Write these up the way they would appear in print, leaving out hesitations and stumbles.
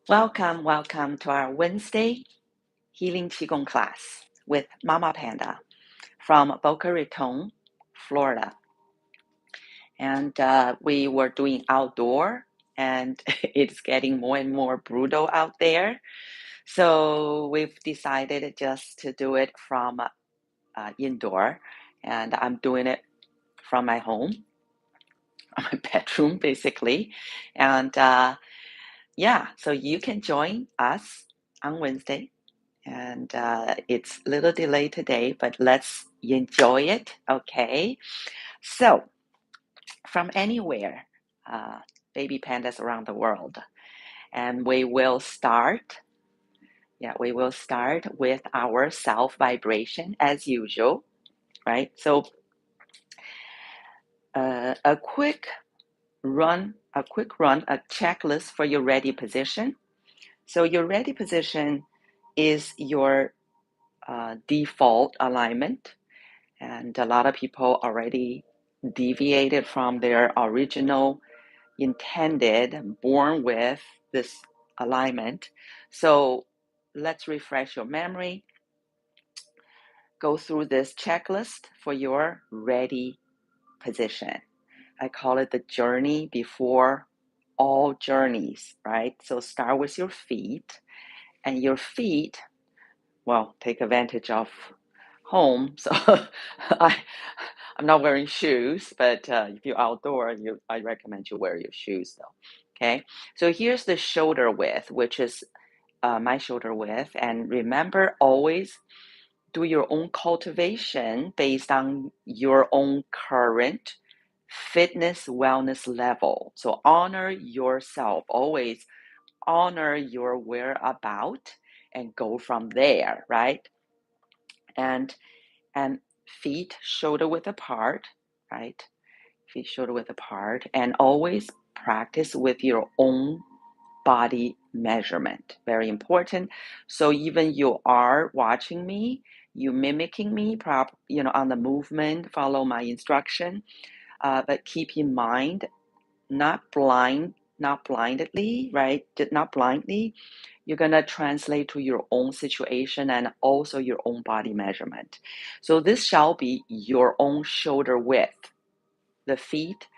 Welcome to our Wednesday Healing Qigong class with Mama Panda from Boca Raton, Florida. And we were doing outdoor, and it's getting more and more brutal out there. So we've decided just to do it from indoor, and I'm doing it from my home, my bedroom, basically. And so you can join us on Wednesday. And it's a little delayed today, but let's enjoy it, okay? So, from anywhere, baby pandas around the world. And we will start with our self vibration as usual, right? So, a quick run, a checklist for your ready position. So, your ready position is your default alignment. And a lot of people already deviated from their original intended, born with this alignment. So let's refresh your memory. Go through this checklist for your ready position. I call it the journey before all journeys, right? So start with your feet, and your feet, well, take advantage of home. So I'm not wearing shoes, but if you're outdoor, I recommend you wear your shoes though. Okay, so here's the shoulder width, which is my shoulder width. And remember, always do your own cultivation based on your own current fitness, wellness level. So honor yourself, always honor your whereabout and go from there, right? And feet shoulder width apart, right? Feet shoulder width apart, and always practice with your own body measurement. Very important. So even you are watching me, you mimicking me, on the movement, follow my instruction, but keep in mind, not blindly, right? Not blindly. You're going to translate to your own situation and also your own body measurement. So this shall be your own shoulder width. The feet,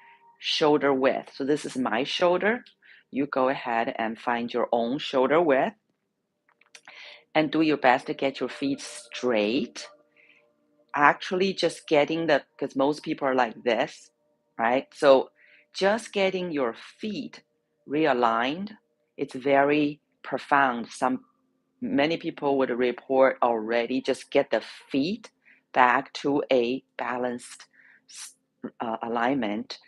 shoulder width. So this is my shoulder. You go ahead and find your own shoulder width and do your best to get your feet straight. Actually, just getting because most people are like this, right? So just getting your feet realigned, it's very profound. Many people would report already just get the feet back to a balanced alignment,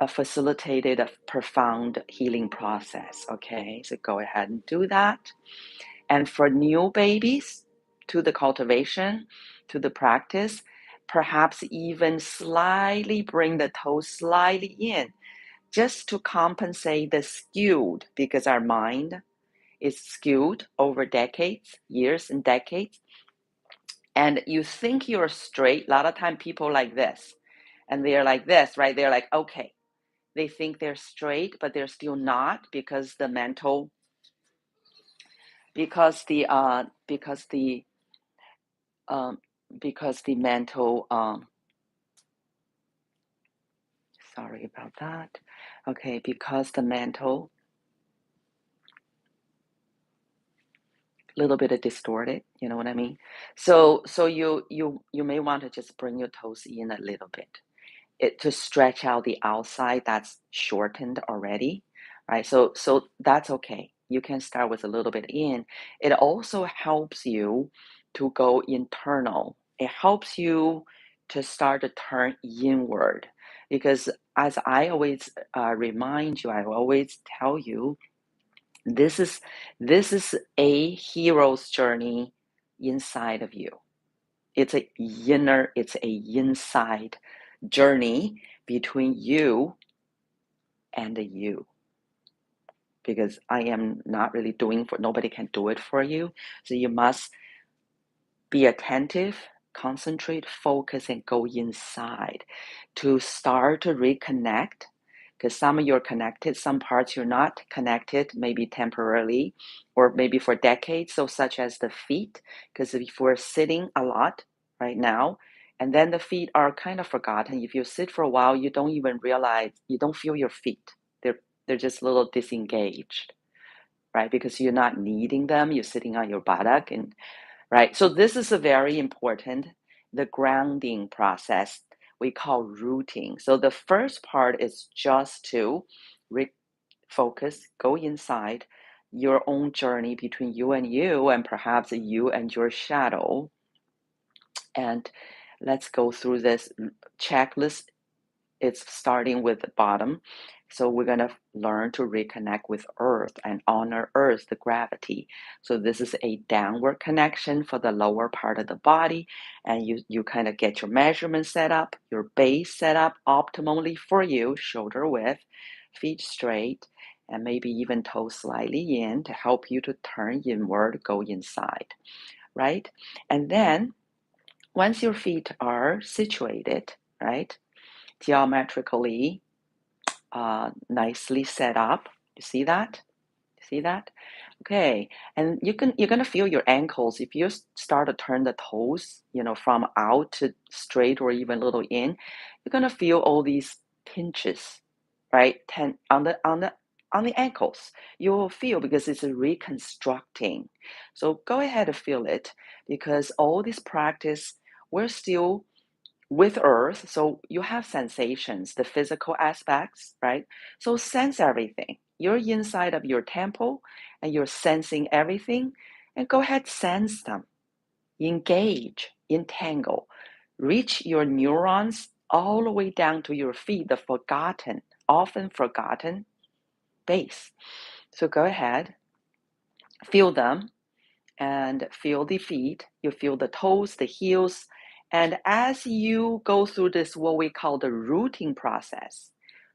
facilitated a profound healing process. Okay, so go ahead and do that. And for new babies, to the cultivation, to the practice, perhaps even slightly bring the toes slightly in, just to compensate the skewed, because our mind is skewed over decades, years and decades. And you think you're straight. A lot of time people like this, and they're like this, right? They're like, okay, they think they're straight, but they're still not, because the mental, because the mental, sorry about that. Okay, because the mental, little bit of distorted, you know what I mean? So you may want to just bring your toes in a little bit, to stretch out the outside that's shortened already, right? So that's okay. You can start with a little bit in. It also helps you to go internal. It helps you to start to turn inward, because as I always remind you, I always tell you, this is a hero's journey inside of you. It's a inside journey between you and the you, because I am not really doing for, nobody can do it for you. So you must be attentive, concentrate, focus, and go inside to start to reconnect. because some you're connected, some parts you're not connected, maybe temporarily or maybe for decades. So such as the feet, because if we're sitting a lot right now, and then the feet are kind of forgotten. If you sit for a while, you don't even realize, you don't feel your feet. They're just a little disengaged, right? Because you're not kneading them, you're sitting on your buttock, and right. So this is a very important, the grounding process we call rooting. So the first part is just to refocus, go inside your own journey between you and perhaps you and your shadow. And let's go through this checklist. It's starting with the bottom. So we're going to learn to reconnect with earth and honor earth, the gravity. So this is a downward connection for the lower part of the body. And you kind of get your measurement set up, your base set up optimally for you, shoulder width, feet straight, and maybe even toes slightly in to help you to turn inward, go inside, right? And then once your feet are situated, right, geometrically, nicely set up. You see that? See that? Okay, and you're gonna feel your ankles if you start to turn the toes, from out to straight or even a little in. You're gonna feel all these pinches, right? On the ankles. You'll feel because it's reconstructing. So go ahead and feel it because all this practice, we're still with earth, so you have sensations, the physical aspects, right? So sense everything. You're inside of your temple and you're sensing everything, and go ahead, sense them, engage, entangle, reach your neurons all the way down to your feet, the forgotten, often forgotten base. So go ahead, feel them, and feel the feet. You feel the toes, the heels. And as you go through this, what we call the rooting process,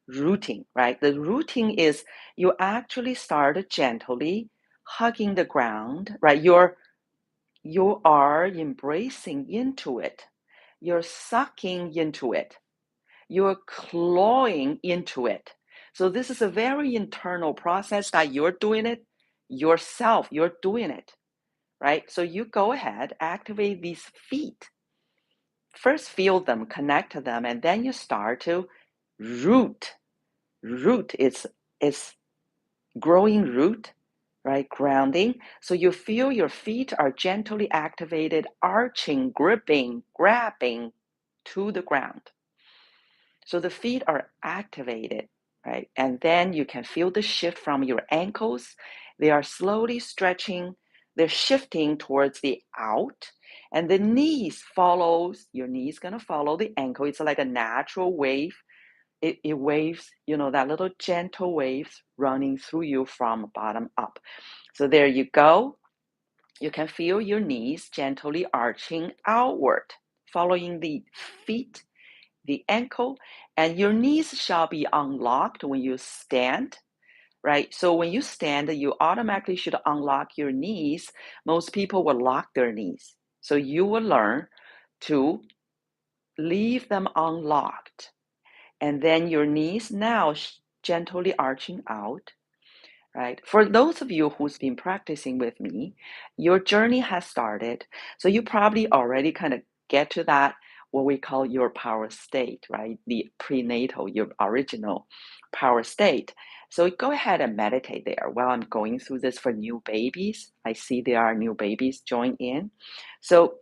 rooting, right? The rooting is you actually start gently hugging the ground, right? You are embracing into it. You're sucking into it. You're clawing into it. So this is a very internal process that you're doing it yourself. You're doing it, right? So you go ahead, activate these feet. First feel them, connect to them, and then you start to root. Root is growing root, right? Grounding. So you feel your feet are gently activated, arching, gripping, grabbing to the ground. So the feet are activated, right? And then you can feel the shift from your ankles. They are slowly stretching, they're shifting towards the out. And the knees follows, your knees gonna follow the ankle. It's like a natural wave. It waves, that little gentle waves running through you from bottom up. So there you go. You can feel your knees gently arching outward, following the feet, the ankle, and your knees shall be unlocked when you stand, right? So when you stand, you automatically should unlock your knees. Most people will lock their knees. So you will learn to leave them unlocked. And then your knees now gently arching out, right? For those of you who's been practicing with me, your journey has started. So you probably already kind of get to that, what we call your power state, right? The prenatal, your original power state. So go ahead and meditate there. While I'm going through this for new babies, I see there are new babies join in. So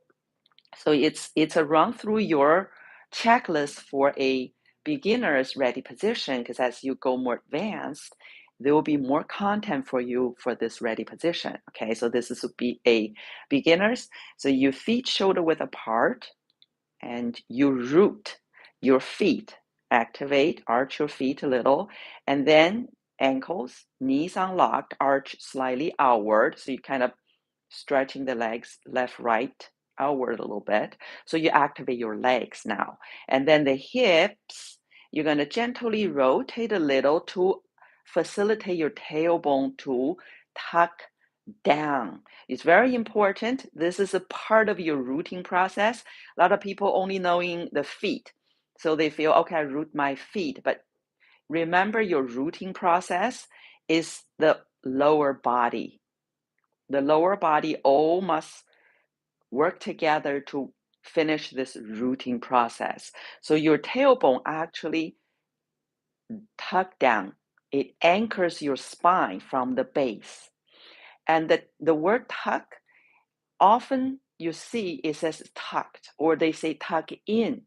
it's a run through your checklist for a beginner's ready position, because as you go more advanced, there will be more content for you for this ready position. Okay, so this is be a beginner's. So your feet shoulder width apart, and you root your feet. Activate, arch your feet a little, and then ankles, knees unlocked, arch slightly outward. So you kind of stretching the legs left, right, outward a little bit. So you activate your legs now. And then the hips, you're going to gently rotate a little to facilitate your tailbone to tuck down. It's very important. This is a part of your rooting process. A lot of people only knowing the feet. So they feel, okay, I root my feet, but remember your rooting process is the lower body. The lower body all must work together to finish this rooting process. So your tailbone actually tuck down. It anchors your spine from the base. And the word tuck, often you see it says tucked, or they say tuck in.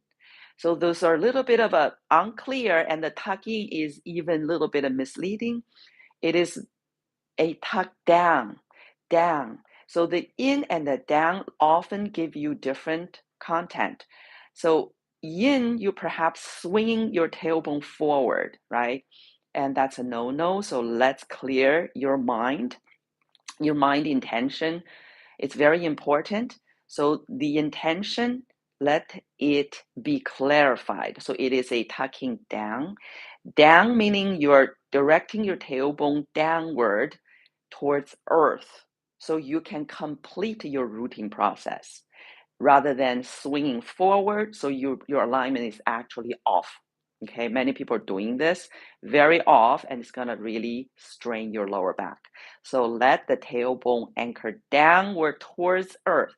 So those are a little bit of a unclear, and the tucking is even a little bit of misleading. It is a tuck down, down. So the in and the down often give you different content. So yin, you perhaps swinging your tailbone forward, right? And that's a no-no. So let's clear your mind intention. It's very important. So the intention, let it be clarified. So it is a tucking down. Down meaning you're directing your tailbone downward towards earth so you can complete your rooting process rather than swinging forward so your alignment is actually off. Okay, many people are doing this very off, and it's gonna really strain your lower back. So let the tailbone anchor downward towards earth.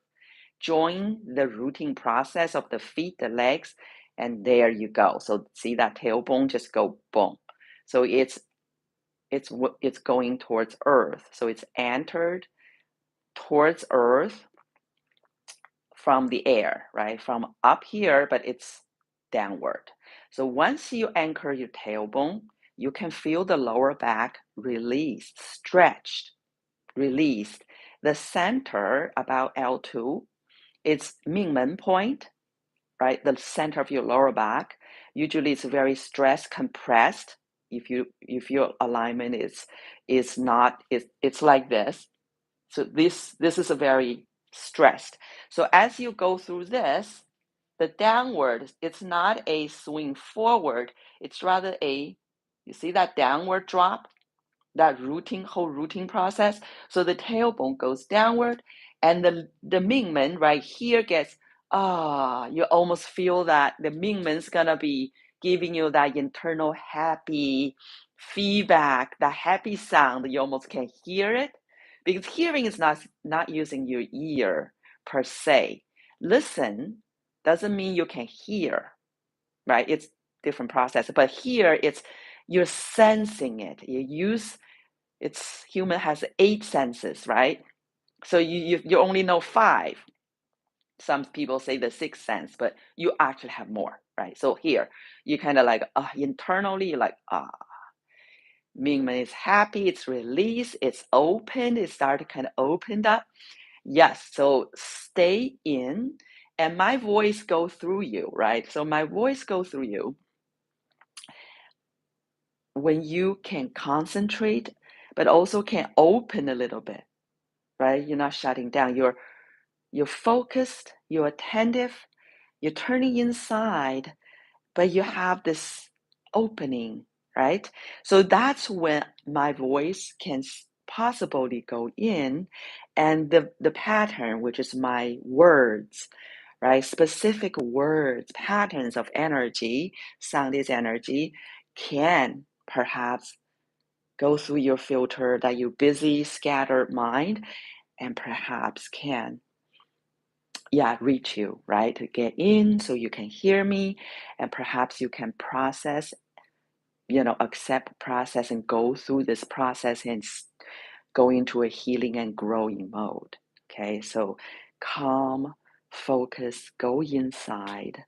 Join the rooting process of the feet, the legs, and there you go. So see that tailbone just go boom. So it's going towards earth. So it's entered towards earth from the air, right? From up here, but it's downward. So once you anchor your tailbone, you can feel the lower back released, stretched, released. The center, about L2, it's Mingmen point, right? The center of your lower back. Usually it's very stressed, compressed. If your alignment is not, it's like this. So this is a very stressed. So as you go through this, the downward, it's not a swing forward, it's rather you see that downward drop, that whole rooting process. So the tailbone goes downward, and the Mingmen right here gets, you almost feel that the Mingmen's gonna be giving you that internal happy feedback, that happy sound. You almost can hear it, because hearing is not using your ear per se. Listen doesn't mean you can hear, right? It's different process. But here you're sensing it. Human has 8 senses, right? So you only know 5. Some people say the 6th sense, but you actually have more, right? So here you kind of like internally you're like Mingmen is happy, it's released, it's open, it started kind of opened up. Yes, so stay in, and my voice go through you, right? So my voice go through you when you can concentrate, but also can open a little bit, right? You're not shutting down. You're focused, you're attentive, you're turning inside, but you have this opening, right? So that's when my voice can possibly go in, and the pattern, which is my words, right? Specific words, patterns of energy, sound is energy, can perhaps go through your filter, that your busy, scattered mind, and perhaps can reach you, right? To get in so you can hear me, and perhaps you can process, accept process and go through this process and go into a healing and growing mode. Okay, so calm, focus, go inside,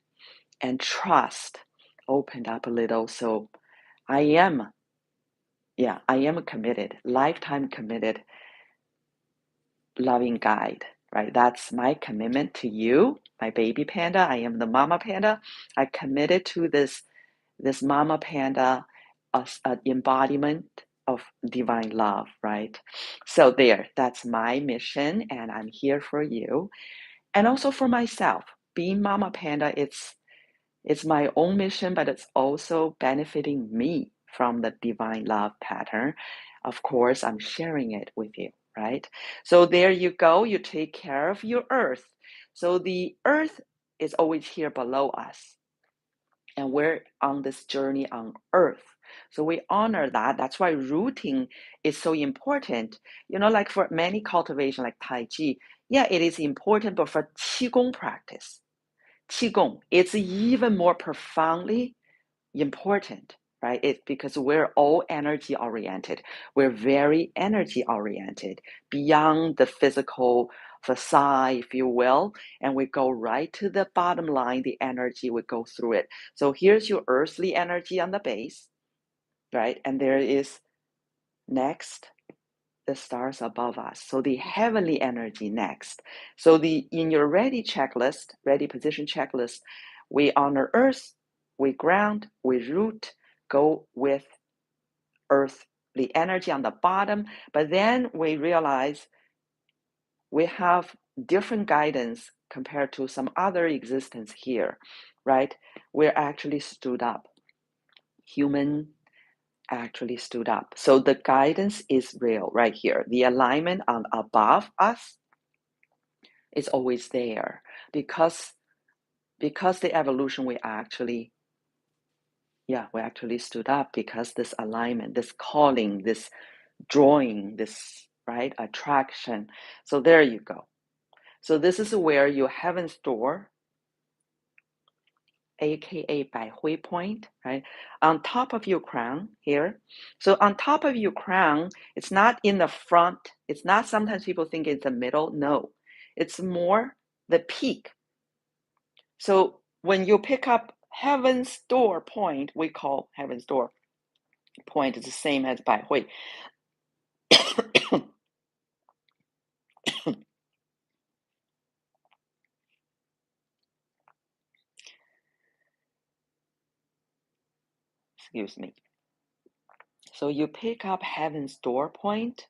and trust opened up a little. So I am committed, lifetime committed, loving guide, right? That's my commitment to you, my baby panda. I am the mama panda. I committed to this mama panda as an embodiment of divine love, right? So that's my mission, and I'm here for you, and also for myself. Being mama panda, it's my own mission, but it's also benefiting me from the divine love pattern. Of course, I'm sharing it with you, right? So there you go. You take care of your earth. So the earth is always here below us, and we're on this journey on earth. So we honor that. That's why rooting is so important. You know, like for many cultivation, like Tai Chi, yeah, it is important, but for Qigong practice, Qigong, it's even more profoundly important, right? It's because we're all energy oriented. We're very energy oriented beyond the physical facade, if you will, and we go right to the bottom line, the energy, we go through it. So here's your earthly energy on the base, right? And there is next the stars above us. So the heavenly energy next. So in your ready checklist, ready position checklist, we honor earth, we ground, we root, go with earth, the energy on the bottom, but then we realize we have different guidance compared to some other existence here, right? We're actually stood up. Human actually stood up. So the guidance is real right here. The alignment on above us is always there because the evolution we actually stood up because this alignment, this calling, this drawing, this right attraction. So there you go. So this is where your heaven's door, aka Bai Hui point, right? On top of your crown here. So on top of your crown, it's not in the front. It's not, sometimes people think it's the middle. No, it's more the peak. So when you pick up heaven's door point, we call heaven's door point is the same as Bai Hui. Excuse me. So you pick up heaven's door point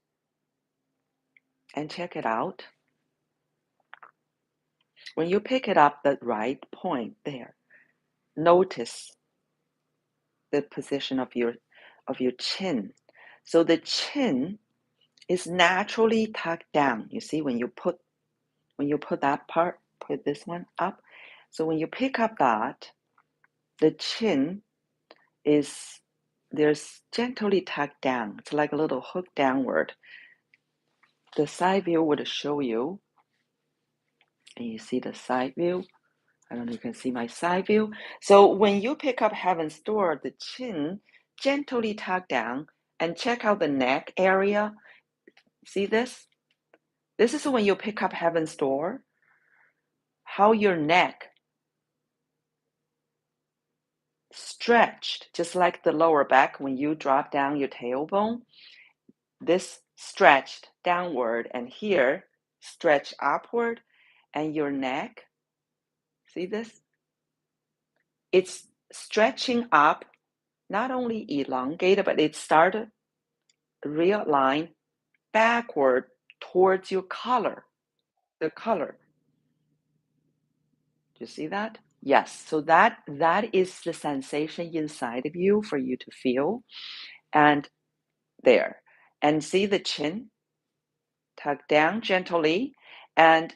and check it out. When you pick it up, the right point there, notice the position of your chin. So the chin is naturally tucked down. You see, when you put that part, put this one up. So when you pick up that, the chin is there's gently tucked down. It's like a little hook downward. The side view would show you, and you see the side view. I don't know if you can see my side view. So when you pick up heaven's door, the chin gently tucked down, and check out the neck area. See this? This is when you pick up heaven's door, how your neck stretched, just like the lower back when you drop down your tailbone. This stretched downward, and here stretch upward, and your neck, see this? It's stretching up, not only elongated, but it started realign backward towards your color, the color. Do you see that? Yes. So that is the sensation inside of you for you to feel. And there. And see the chin tuck down gently. And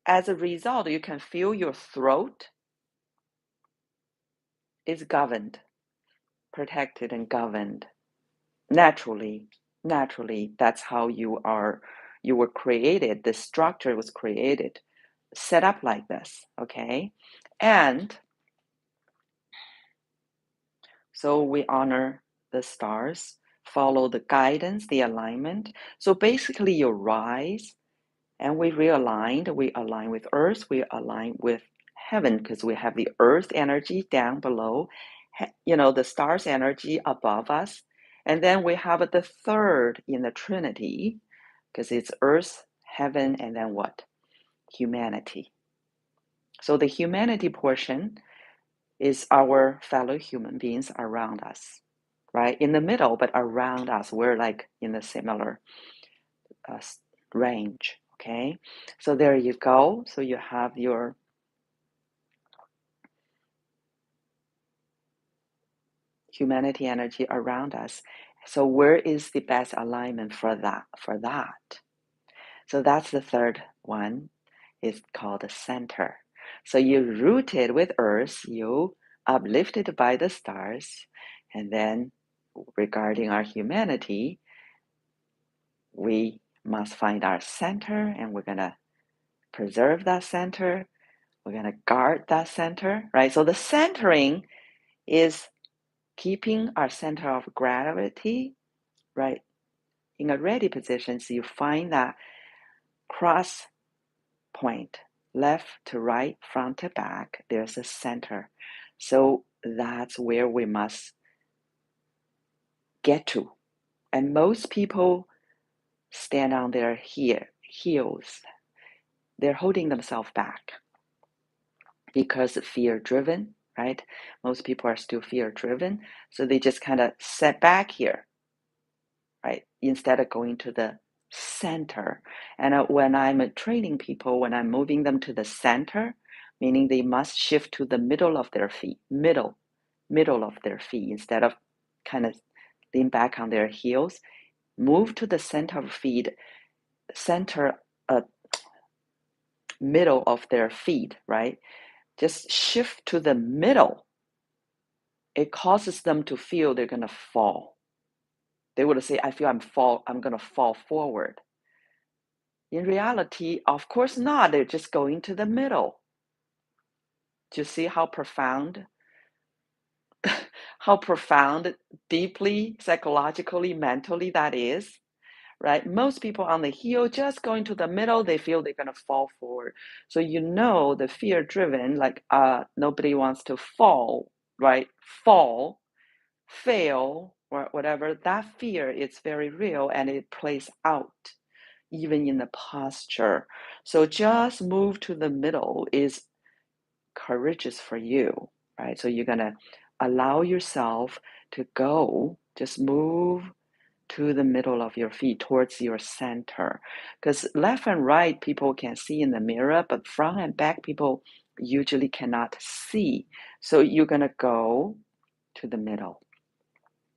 as a result, you can feel your throat is governed, protected and governed. Naturally, that's how you were created. The structure was created, set up like this, okay? And so we honor the stars, follow the guidance, the alignment. So basically you rise and we realigned, we align with earth, we align with heaven because we have the earth energy down below, the stars energy above us. And then we have the third in the Trinity because it's earth, heaven, and then what? Humanity. So the humanity portion is our fellow human beings around us, right? In the middle, but around us, we're like in a similar range, okay? So there you go. So you have your humanity energy around us. So where is the best alignment for that? So that's the third one. It's called the center. So you're rooted with earth, you uplifted by the stars, and then regarding our humanity, we must find our center, and we're going to preserve that center. We're going to guard that center, right? So the centering is keeping our center of gravity, right, in a ready position. So you find that cross point, left to right, front to back, there's a center. So that's where we must get to. And most people stand on their heels. They're holding themselves back because fear driven, right? Most people are still fear driven. So they just kind of set back here, right? Instead of going to the center. And when I'm training people, when I'm moving them to the center, meaning they must shift to the middle of their feet, middle of their feet, instead of kind of lean back on their heels, move to the center of feet, center, middle of their feet, right? Just shift to the middle. It causes them to feel they're going to fall. They would say, I feel I'm going to fall forward. In reality, of course not. They're just going to the middle. Do you see how profound, deeply, psychologically, mentally that is? Right? Most people on the heel just going to the middle, they feel they're going to fall forward. So the fear driven, like nobody wants to fall, right? Fall, fail, or whatever. That fear is very real, and it plays out even in the posture. So just move to the middle is courageous for you, right? So you're gonna allow yourself to go, just move to the middle of your feet towards your center. Because left and right people can see in the mirror, but front and back people usually cannot see. So you're gonna go to the middle.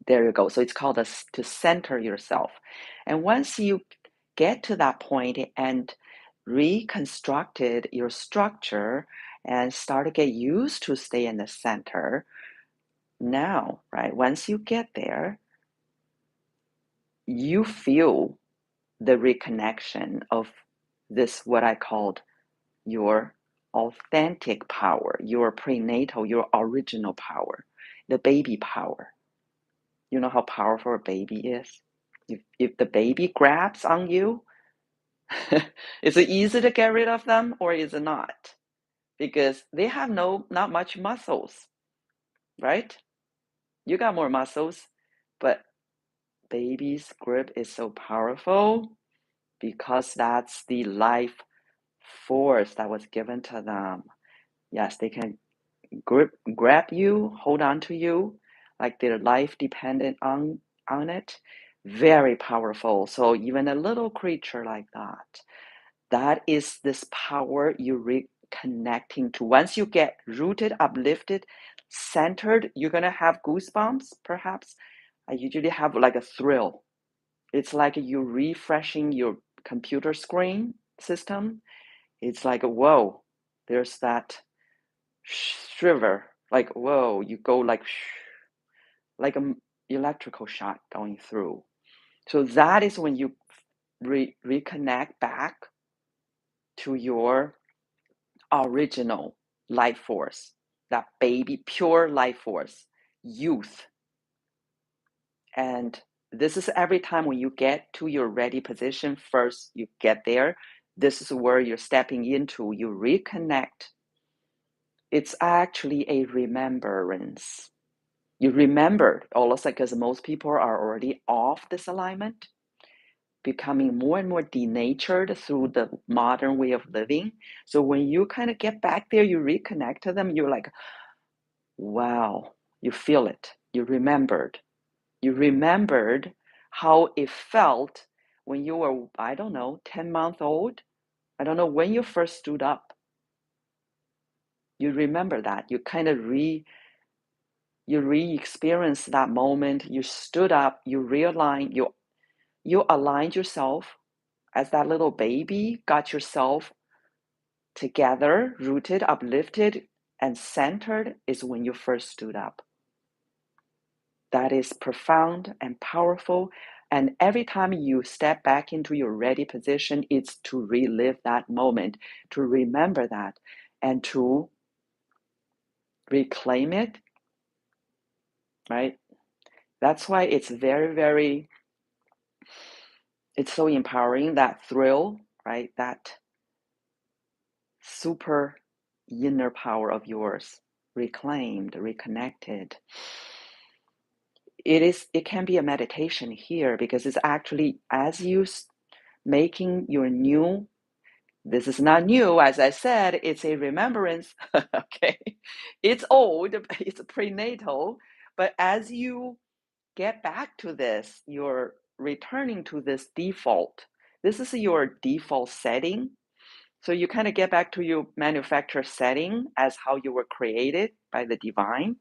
There you go. So it's called to center yourself. And once you get to that point and reconstructed your structure and start to get used to stay in the center, now, right, once you get there, you feel the reconnection of this, what I called your authentic power, your prenatal, your original power, the baby power. You know how powerful a baby is? If the baby grabs on you, is it easy to get rid of them or is it not? Because they have not much muscles, right? You got more muscles, but baby's grip is so powerful because that's the life force that was given to them. Yes, they can grab you, hold on to you, like their life depended on it. Very powerful. So even a little creature like that is this power you're reconnecting to. Once you get rooted, uplifted, centered, you're gonna have goosebumps, perhaps. I usually have like a thrill. It's like you're refreshing your computer screen system. It's like, whoa, there's that shiver, like whoa, you go like an electrical shock going through. So that is when you reconnect back to your original life force, that baby pure life force, youth. And this is every time when you get to your ready position, first you get there, this is where you're stepping into, you reconnect. It's actually a remembrance. You remembered all of a sudden, because most people are already off this alignment, becoming more and more denatured through the modern way of living. So when you kind of get back there, you reconnect to them, you're like, wow, you feel it. You remembered. You remembered how it felt when you were, I don't know, 10-month old. I don't know when you first stood up. You remember that. You kind of you re-experienced that moment. You stood up, you realigned, you aligned yourself as that little baby, got yourself together, rooted, uplifted, and centered is when you first stood up. that is profound and powerful. And every time you step back into your ready position, it's to relive that moment, to remember that, and to reclaim it, right? That's why it's it's so empowering, that thrill, right? That super inner power of yours, reclaimed, reconnected. It can be a meditation here, because it's actually, as you making your new, this is not new, as I said, it's a remembrance. Okay, it's old, it's prenatal, but as you get back to this, you're returning to this default. This is your default setting. So you kind of get back to your manufacturer setting as how you were created by the divine,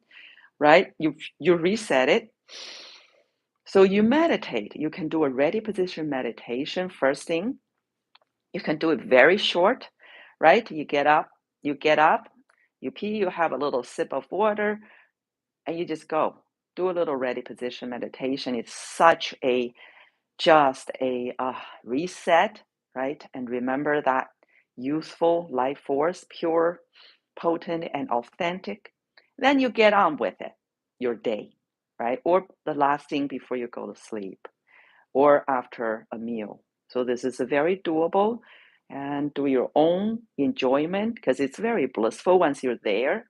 right? You reset it. So you meditate. You can do a ready position meditation first thing. You can do it very short, right? You get up, you pee, you have a little sip of water, and you just go. Do a little ready position meditation. It's such a just a reset, right? And remember that youthful life force, pure, potent, and authentic. Then you get on with it, your day, right? Or the last thing before you go to sleep, or after a meal. So this is a very doable, and do your own enjoyment, because it's very blissful once you're there,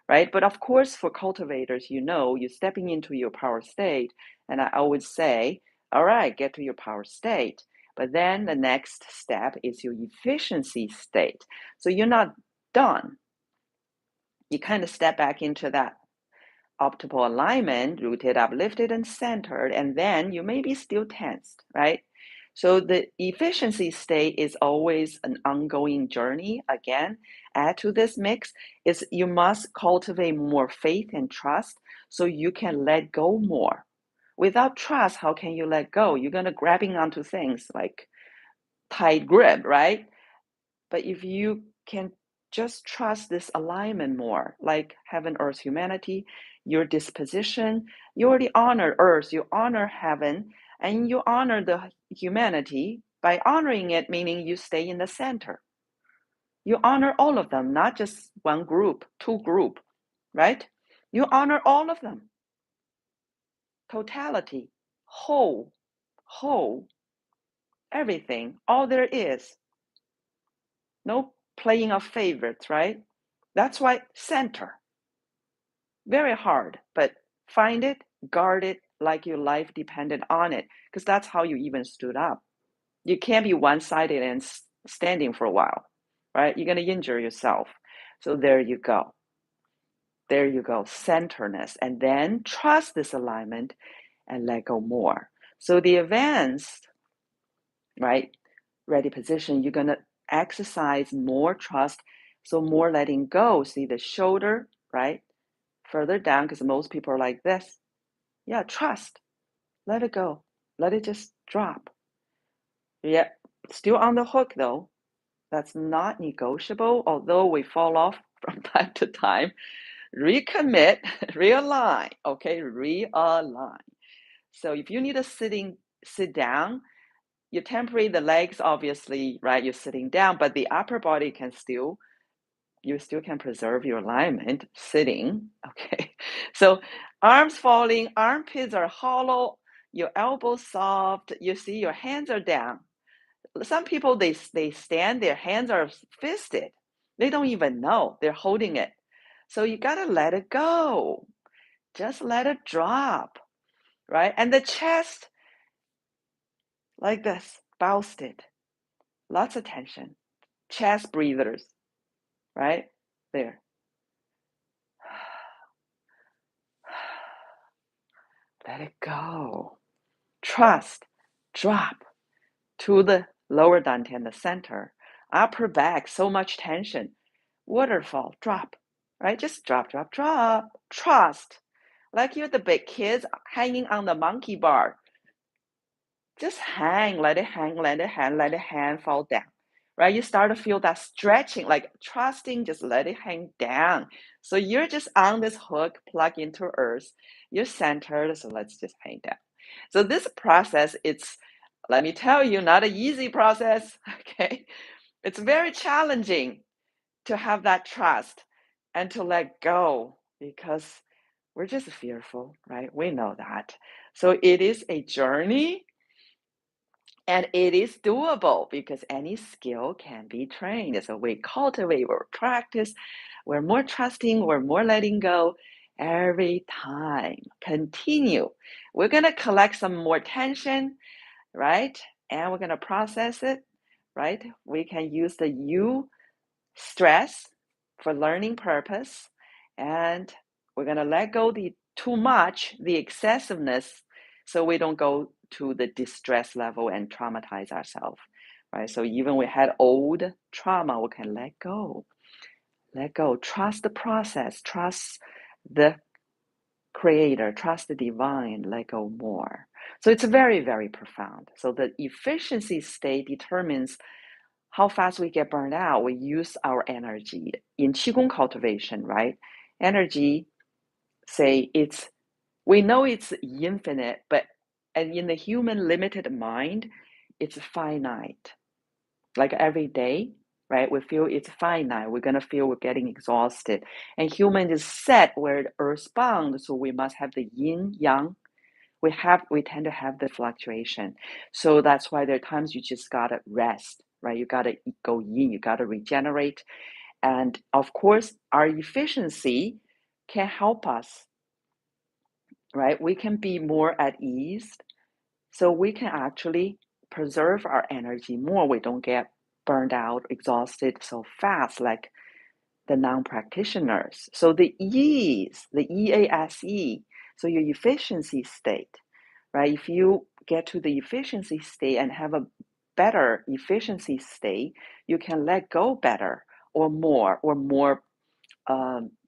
right? But of course, for cultivators, you're stepping into your power state. And I always say, all right, get to your power state. But then the next step is your efficiency state. So you're not done. You kind of step back into that optimal alignment, rooted, uplifted, and centered, and then you may be still tensed, right? So the efficiency state is always an ongoing journey. Again, add to this mix is you must cultivate more faith and trust so you can let go more. Without trust, how can you let go? You're gonna grabbing onto things like tight grip, right? But if you can just trust this alignment more, like heaven, earth, humanity, your disposition, you already honor earth, you honor heaven, and you honor the humanity. By honoring it, meaning you stay in the center. You honor all of them, not just one group, two group, right? You honor all of them. Totality, whole, everything, all there is. No playing of favorites, right? That's why center. Very hard, but find it, guard it like your life depended on it, because that's how you even stood up. You can't be one-sided and standing for a while, right? You're going to injure yourself. So there you go. There you go, centerness. And then trust this alignment and let go more. So the advanced, right, ready position, you're going to exercise more trust, so more letting go. See the shoulder, right? Further down, because most people are like this. Yeah, trust. Let it go. Let it just drop. Yeah, still on the hook though. That's not negotiable, although we fall off from time to time. Recommit, realign. Okay, realign. So if you need to sit down, you temporary the legs, obviously, right? You're sitting down, but the upper body can still, you still can preserve your alignment sitting. Okay, so arms falling, armpits are hollow, your elbows soft. You see your hands are down. Some people they stand, their hands are fisted. They don't even know they're holding it. So you gotta let it go. Just let it drop, right? And the chest like this, boosted. Lots of tension. Chest breathers, right? There. Let it go. Trust. Drop to the lower dantian, the center. Upper back, so much tension. Waterfall, drop, right? Just drop, drop, drop. Trust. Like you're the big kids hanging on the monkey bar. Just hang, let it hang, let it hang, let it hang, fall down, right? You start to feel that stretching, like trusting, just let it hang down. So you're just on this hook, plug into earth. You're centered, so let's just hang down. So this process, it's, let me tell you, not an easy process, okay? It's very challenging to have that trust and to let go because we're just fearful, right? We know that. So it is a journey and it is doable because any skill can be trained. So we cultivate, we practice, we're more trusting, we're more letting go every time. Continue. We're going to collect some more tension, right? And we're going to process it, right? We can use the U stress for learning purpose, and we're going to let go the too much, the excessiveness, so we don't go to the distress level and traumatize ourselves, right? So even we had old trauma, we can let go, trust the process, trust the creator, trust the divine, let go more. So it's very, very profound. So the efficiency state determines how fast we get burned out. We use our energy in Qigong cultivation, right? Energy, say we know it's infinite, but and in the human limited mind, it's finite. Like every day, right? We feel it's finite. We're gonna feel we're getting exhausted. And human is set where the earthbound, so we must have the yin yang. We tend to have the fluctuation. So that's why there are times you just gotta rest, right? You gotta go in, you gotta regenerate. And of course, our efficiency can help us, right? We can be more at ease. So we can actually preserve our energy more. We don't get burned out, exhausted so fast like the non-practitioners. So the ease, the EASE, so your efficiency state, right? If you get to the efficiency state and have a better efficiency state, you can let go better or more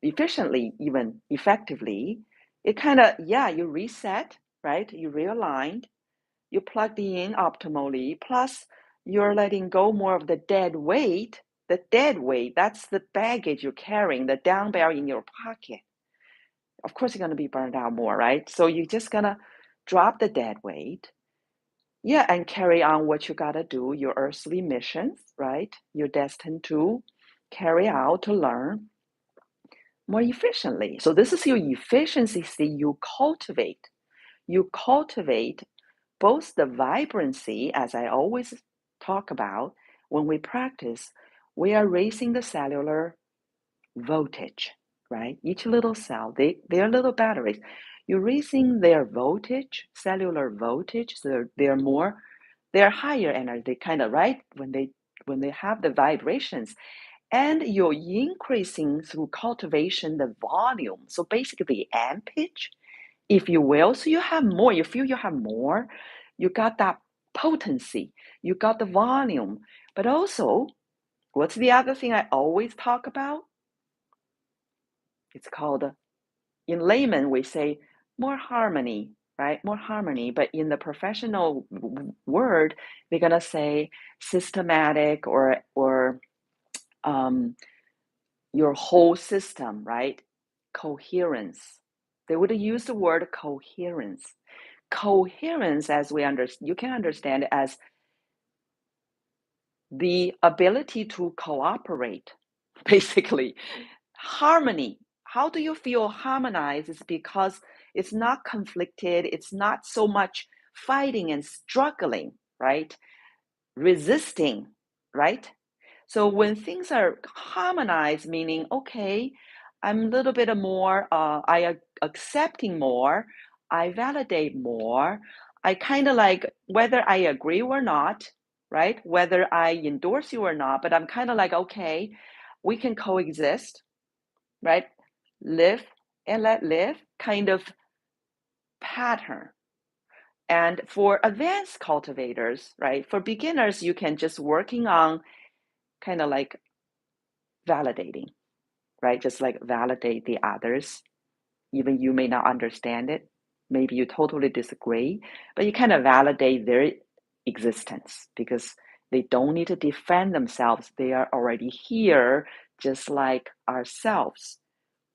efficiently, even effectively. It kind of, yeah, you reset, right? You realigned, you plugged in optimally, plus you're letting go more of the dead weight. The dead weight, that's the baggage you're carrying, the dumbbell in your pocket. Of course, you're going to be burned out more, right? So you're just going to drop the dead weight. Yeah, and carry on what you got to do, your earthly missions, right? You're destined to carry out, to learn more efficiently. So this is your efficiency state you cultivate. You cultivate both the vibrancy, as I always talk about, when we practice, we are raising the cellular voltage, right? Each little cell, they're little batteries. You're raising their voltage, cellular voltage, so they're higher energy, they kind of, right? When they have the vibrations, and you're increasing through cultivation the volume. So basically the ampage, if you will. So you have more, you feel you have more, you got that potency, you got the volume. But also, what's the other thing I always talk about? It's called, in layman, we say more harmony, right? More harmony. But in the professional word, they're going to say systematic or your whole system, right? Coherence. They would use the word coherence. Coherence, as you can understand as the ability to cooperate, basically. Harmony. How do you feel harmonized? Is because it's not conflicted, it's not so much fighting and struggling, right? Resisting, right? So when things are harmonized, meaning, okay, I'm a little bit more, I accepting more, I validate more, I kind of like, whether I agree or not, right? Whether I endorse you or not, but I'm kind of like, okay, we can coexist, right? Live and let live kind of pattern. And for advanced cultivators, right? For beginners, you can just working on kind of like validating, right? Just like validate the others. Even you may not understand it. Maybe you totally disagree, but you kind of validate their existence because they don't need to defend themselves. They are already here, just like ourselves.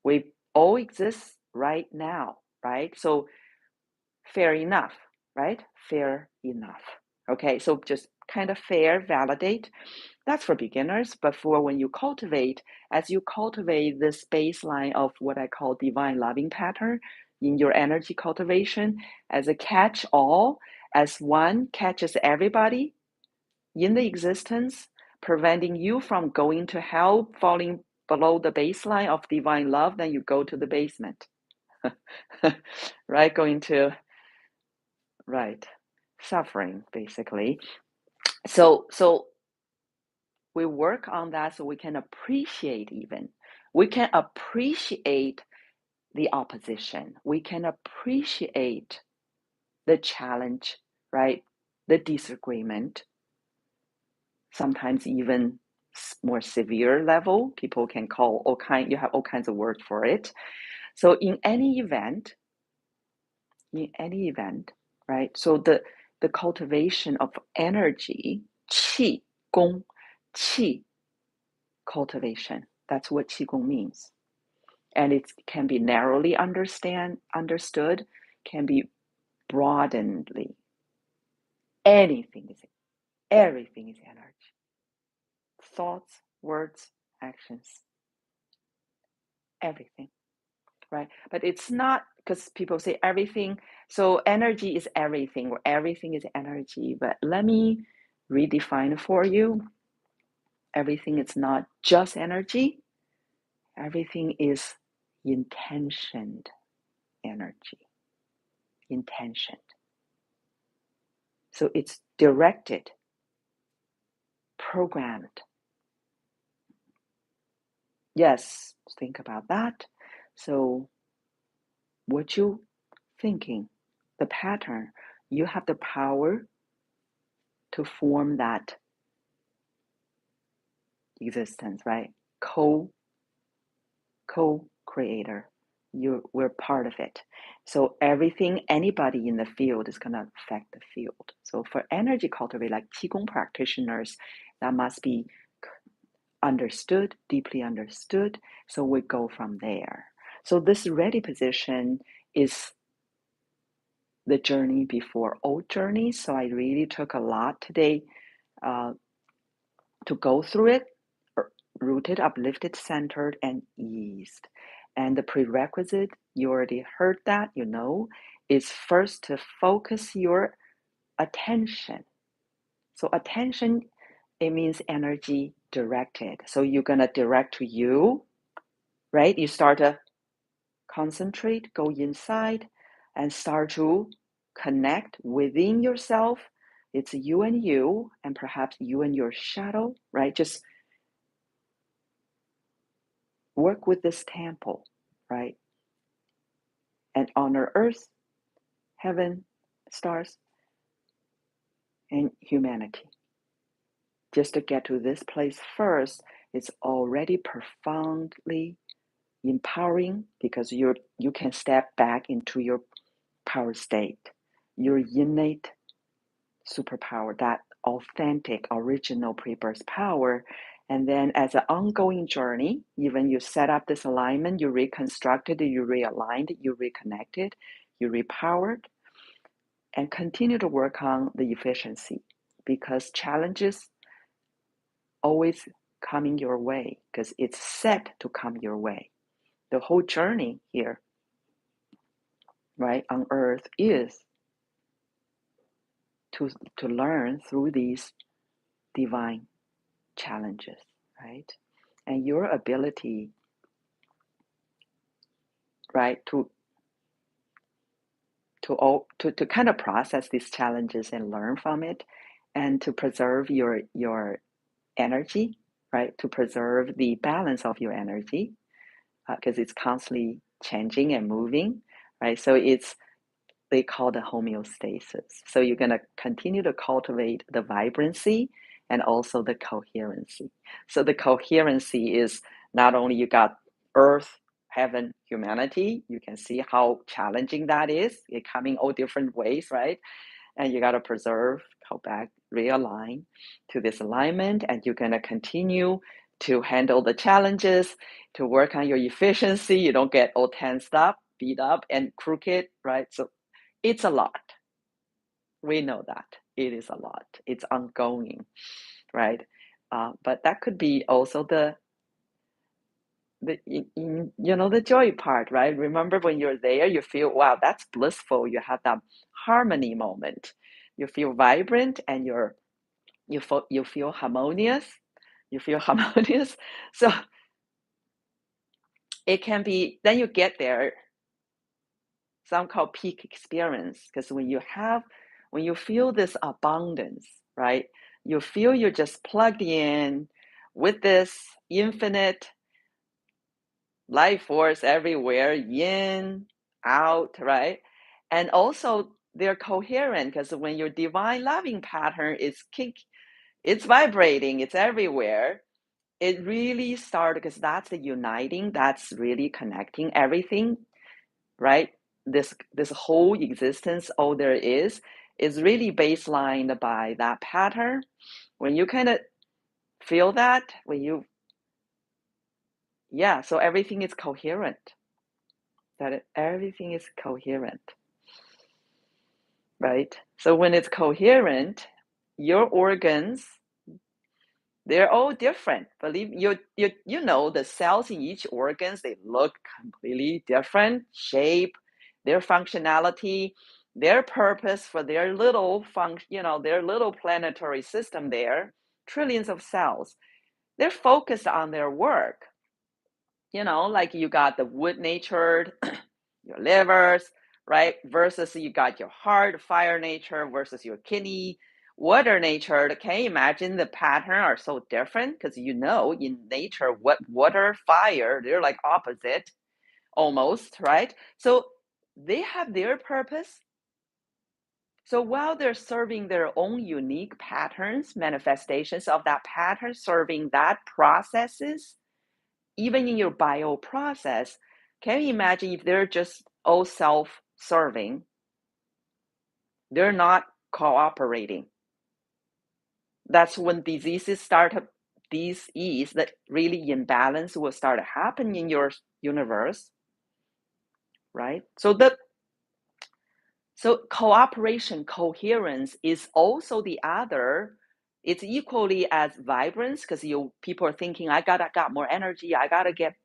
We all exist right now, right? So fair enough, right? Fair enough. Okay, so just kind of fair, validate. That's for beginners, but for when you cultivate, as you cultivate this baseline of what I call divine loving pattern in your energy cultivation, as a catch all, as one catches everybody in the existence, preventing you from going to hell, falling below the baseline of divine love, then you go to the basement. Right? Going to, right, suffering, basically. So we work on that so we can appreciate even. We can appreciate the opposition. We can appreciate the challenge, right? The disagreement, sometimes even more severe level. People can call you have all kinds of words for it. So in any event, right? So the cultivation of energy, qi, gong, qi cultivation. That's what qigong means. And it can be narrowly understood, can be broadenedly. Everything is energy. Thoughts, words, actions, everything, right? But it's not, because people say everything, so energy is everything, or everything is energy. But let me redefine for you. Everything is not just energy. Everything is intentioned energy. Intentioned. So it's directed, programmed. Yes, think about that. So what you thinking, the pattern, you have the power to form that existence, right? Co-creator. We're part of it. So everything, anybody in the field is gonna affect the field. So for energy cultivate, like Qigong practitioners, that must be understood, deeply understood. So we go from there. So this ready position is the journey before all journeys. So I really took a lot today to go through it, rooted, uplifted, centered, and eased. And the prerequisite, you already heard that, you know, is first to focus your attention. So attention, it means energy directed. So you're gonna direct to you, right? You start to concentrate, go inside, and start to connect within yourself. It's you, and perhaps you and your shadow, right? Just work with this temple, right? And honor earth, heaven, stars, and humanity. Just to get to this place first, it's already profoundly empowering, because you can step back into your power state, your innate superpower, that authentic, original pre-birth power. And then as an ongoing journey, even you set up this alignment, you reconstructed, you realigned, you reconnected, you repowered, and continue to work on the efficiency, because challenges always coming your way, because it's set to come your way. The whole journey here, right, on earth is to learn through these divine challenges, right? And your ability, right, to kind of process these challenges and learn from it, and to preserve your energy, right, to preserve the balance of your energy, because it's constantly changing and moving, right? So they call the homeostasis. So you're going to continue to cultivate the vibrancy and also the coherency. So the coherency is not only you got earth, heaven, humanity, you can see how challenging that is. It coming all different ways, right? And you got to preserve, go back, realign to this alignment, and you're going to continue to handle the challenges, to work on your efficiency. You don't get all tensed up, beat up, and crooked, right? So it's a lot. We know that it is a lot. It's ongoing, right? But that could be also the the joy part, right? Remember when you're there, you feel, wow, that's blissful. You have that harmony moment. You feel vibrant, and you feel harmonious. You feel harmonious. So it can be, then you get there, some called peak experience, because when you feel this abundance, right? You feel you're just plugged in with this infinite life force everywhere, yin, out, right? And also they're coherent, because when your divine loving pattern is it's vibrating, it's everywhere. It really started, because that's the uniting, that's really connecting everything, right? This whole existence, all there is really baselined by that pattern. When you kind of feel that, so everything is coherent. Everything is coherent, right? So when it's coherent, your organs, they're all different. Believe the cells in each organs, they look completely different, shape, their functionality, their purpose for their little their little planetary system there, trillions of cells. They're focused on their work. Like you got the wood-natured, your livers, right? Versus you got your heart, fire nature, versus your kidney, water nature. Can you imagine the pattern are so different? Because in nature, what water, fire, they're like opposite almost, right? So they have their purpose. So while they're serving their own unique patterns, manifestations of that pattern, serving that processes, even in your bio process, can you imagine if they're just all self-serving? They're not cooperating. That's when diseases start. Disease that really imbalance will start to happen in your universe, right? So cooperation, coherence is also the other. It's equally as vibrance, because people are thinking, I got more energy, I gotta get,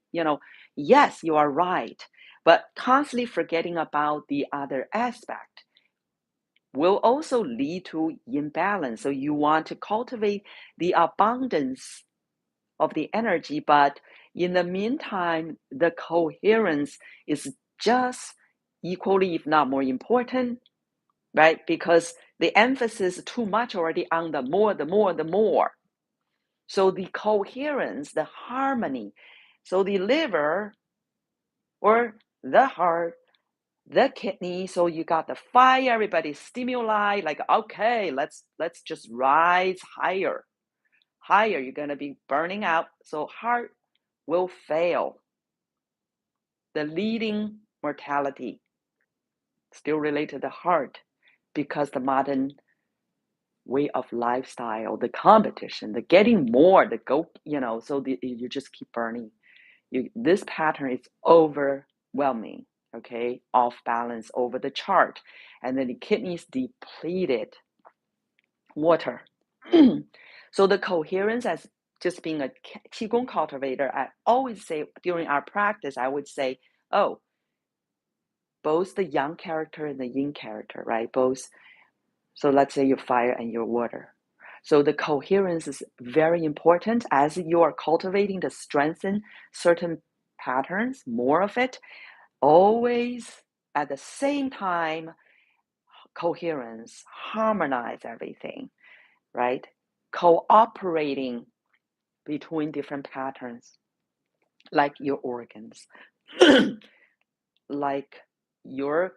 yes, you are right. But constantly forgetting about the other aspect will also lead to imbalance. So you want to cultivate the abundance of the energy, but in the meantime, the coherence is just equally, if not more important, right? Because the emphasis is too much already on the more, the more, the more. So the coherence, the harmony, so the liver or the heart, the kidney, so you got the fire, everybody stimuli, like, okay, let's just rise higher. You're going to be burning out, so heart will fail. The leading mortality still related to the heart, because the modern way of lifestyle, the competition, the getting more, the go, so you just keep burning. This pattern is overwhelming, okay, off balance, over the chart, and then the kidneys depleted, water. So the coherence, as just being a Qigong cultivator, I always say during our practice, I would say, oh, both the yang character and the yin character, right? Both. So let's say your fire and your water. So the coherence is very important as you are cultivating to strengthen certain patterns, more of it. Always at the same time, coherence, harmonize everything, right? Cooperating between different patterns, like your organs, like your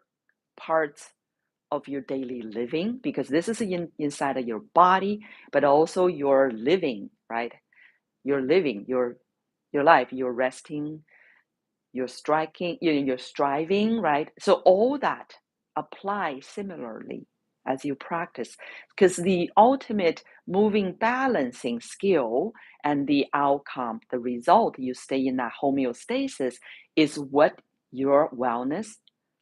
parts of your daily living, because this is inside of your body, but also your living, right? Your living, your life, your resting, your striking, your striving, right? So all that apply similarly as you practice, because the ultimate moving balancing skill and the outcome, the result, you stay in that homeostasis is what your wellness,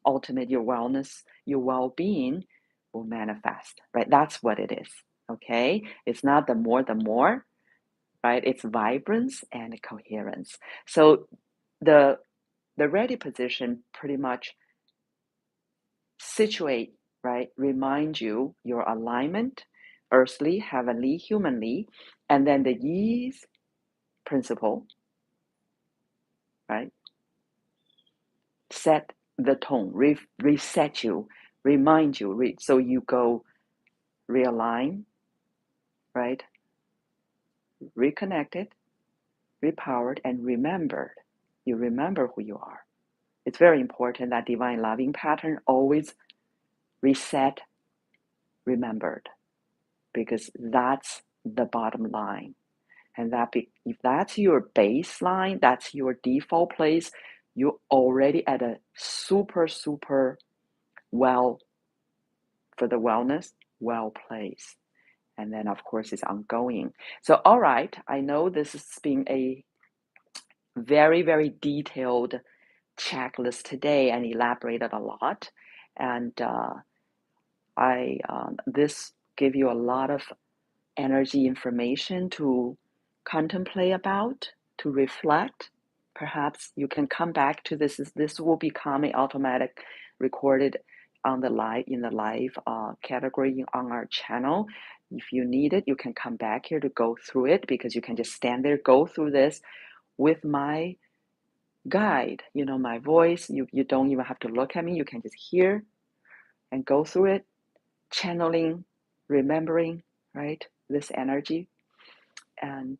ultimate your wellness, your well-being will manifest, right? That's what it is, okay? It's not the more, right? It's vibrance and coherence. So the ready position pretty much situate, right? Remind you your alignment, earthly, heavenly, humanly, and then the ease principle, right? Set the tone, reset you, remind you, so you go realign, right? Reconnected, repowered, and remembered. You remember who you are. It's very important that divine loving pattern always reset, remembered, because that's the bottom line. And if that's your baseline, that's your default place, you're already at a super, super well, for the wellness, well place. And then, of course, it's ongoing. So, all right, I know this has been a very, very detailed checklist today and elaborated a lot. And this give you a lot of energy information to contemplate about, to reflect. Perhaps you can come back to this. This will become an automatic recorded on the live in the live category on our channel. If you need it, you can come back here to go through it, because you can just stand there, go through this with my guide, my voice. You don't even have to look at me. You can just hear and go through it, channeling, remembering, right? This energy, and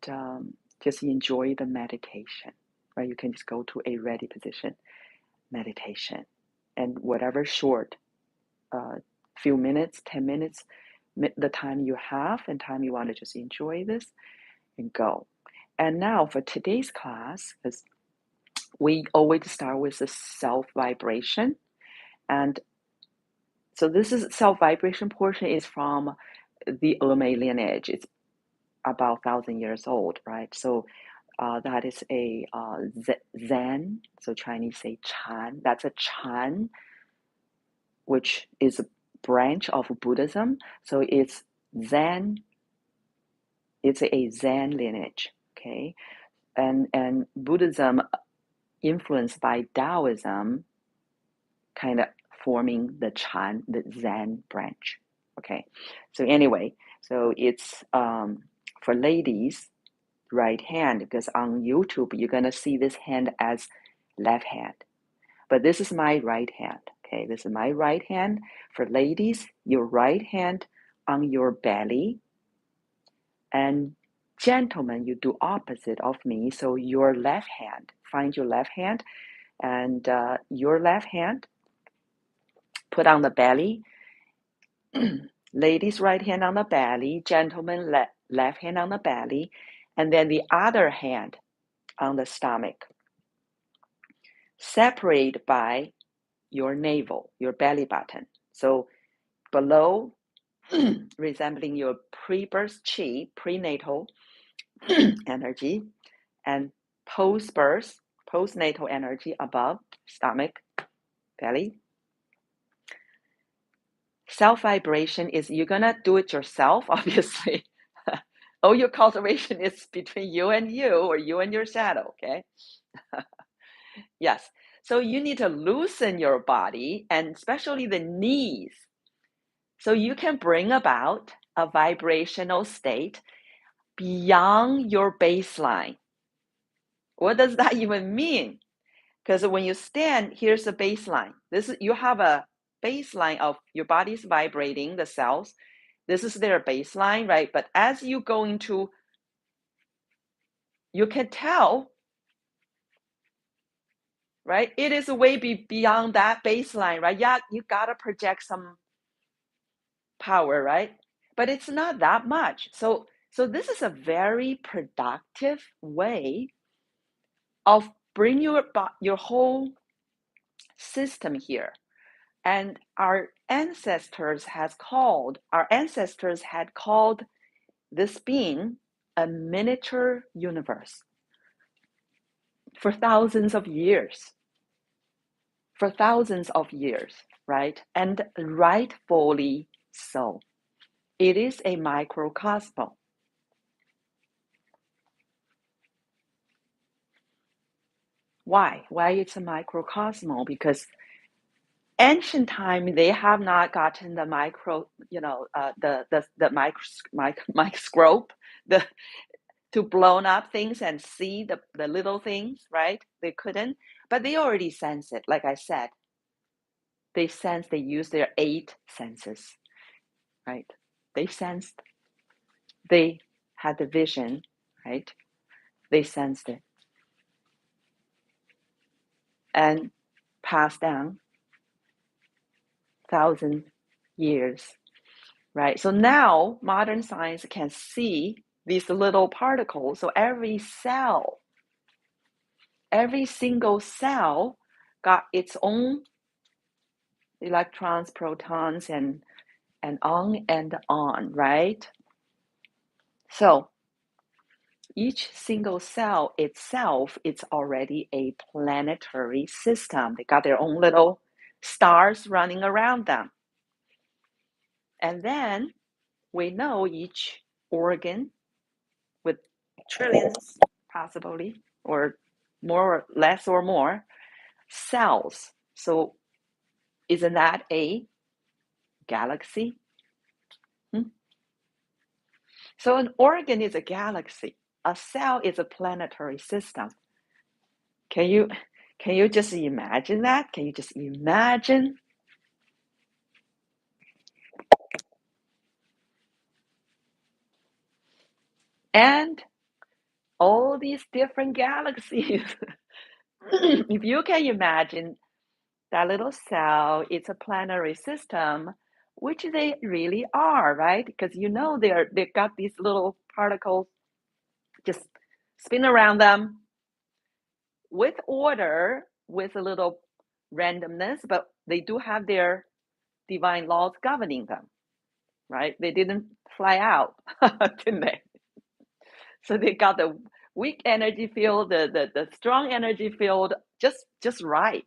just enjoy the meditation, right? You can just go to a ready position meditation, and whatever short, few minutes, 10 minutes, the time you have and time you want to just enjoy this and go. And now for today's class, because we always start with the self vibration. And so this is self vibration portion is from the Emei lineage. It's about 1,000 years old, right? So that is a Zen, so Chinese say Chan. That's a Chan, which is a branch of Buddhism. So it's Zen. It's a Zen lineage, okay? And Buddhism influenced by Taoism, kind of forming the Chan, the Zen branch, okay? So anyway, so it's for ladies, right hand, because on YouTube you're gonna see this hand as left hand, but this is my right hand. Okay, this is my right hand. For ladies, your right hand on your belly, and gentlemen, you do opposite of me. So your left hand, find your left hand, and your left hand put on the belly. Ladies, right hand on the belly. Gentlemen, left hand on the belly, and then the other hand on the stomach, separated by your navel, your belly button. So below, resembling your pre-birth chi, prenatal energy, and post-birth, postnatal energy above, stomach, belly. Self-vibration is you're gonna do it yourself, obviously. All your cultivation is between you and you, or you and your shadow, okay? Yes. So you need to loosen your body, and especially the knees, so you can bring about a vibrational state beyond your baseline. What does that even mean? Because when you stand, here's the baseline. You have a baseline of your body's vibrating, the cells. This is their baseline, right? But as you go into, you can tell, right? It is way beyond that baseline, right? Yeah, you gotta project some power, right? But it's not that much. So this is a very productive way of bring your whole system here. And our ancestors had called this being a miniature universe for thousands of years. Right? And rightfully so. It is a microcosm. Why? Why it's a microcosm? Because ancient time they have not gotten the microscope, to blown up things and see the little things, right? They couldn't, but they already sense it. Like I said, they use their 8 senses, right? They sensed, they had the vision, right? They sensed it and passed down 1,000 years, right? So now modern science can see these little particles. So every single cell got its own electrons, protons, and on, right? So each single cell itself, it's already a planetary system. They got their own little stars running around them. And then we know each organ with trillions, possibly, or more or less or more cells. So isn't that a galaxy? So an organ is a galaxy. A cell is a planetary system. Can you just imagine that? Can you just imagine? And all these different galaxies. If you can imagine that little cell, it's a planetary system, which they really are, right? Because they've got these little particles just spin around them with order, with a little randomness, but they do have their divine laws governing them, right? They didn't fly out, didn't they? So they got the weak energy field, the strong energy field, just right.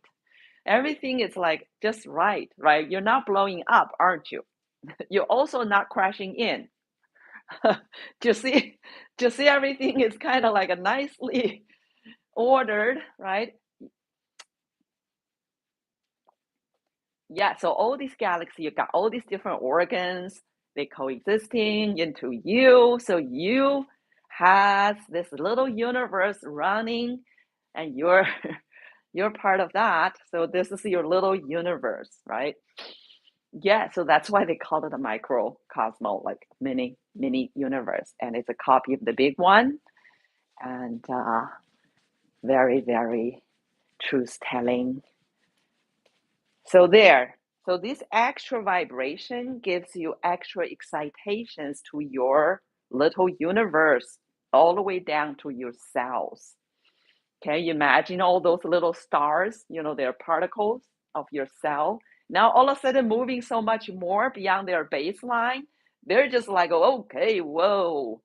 Everything is like just right, right? You're not blowing up, aren't you? You're also not crashing in. Just see everything is kind of like a nicely ordered, right? Yeah, so all these galaxies, you got all these different organs, they coexisting into you. So you has this little universe running, and you're you're part of that. So this is your little universe, right? Yeah, so that's why they call it a microcosmo, like mini universe, and it's a copy of the big one, and very very truth telling. So there. So this extra vibration gives you extra excitations to your little universe, all the way down to your cells. Can you imagine all those little stars? They're particles of your cell. Now all of a sudden moving so much more beyond their baseline. They're just like, oh, okay, whoa,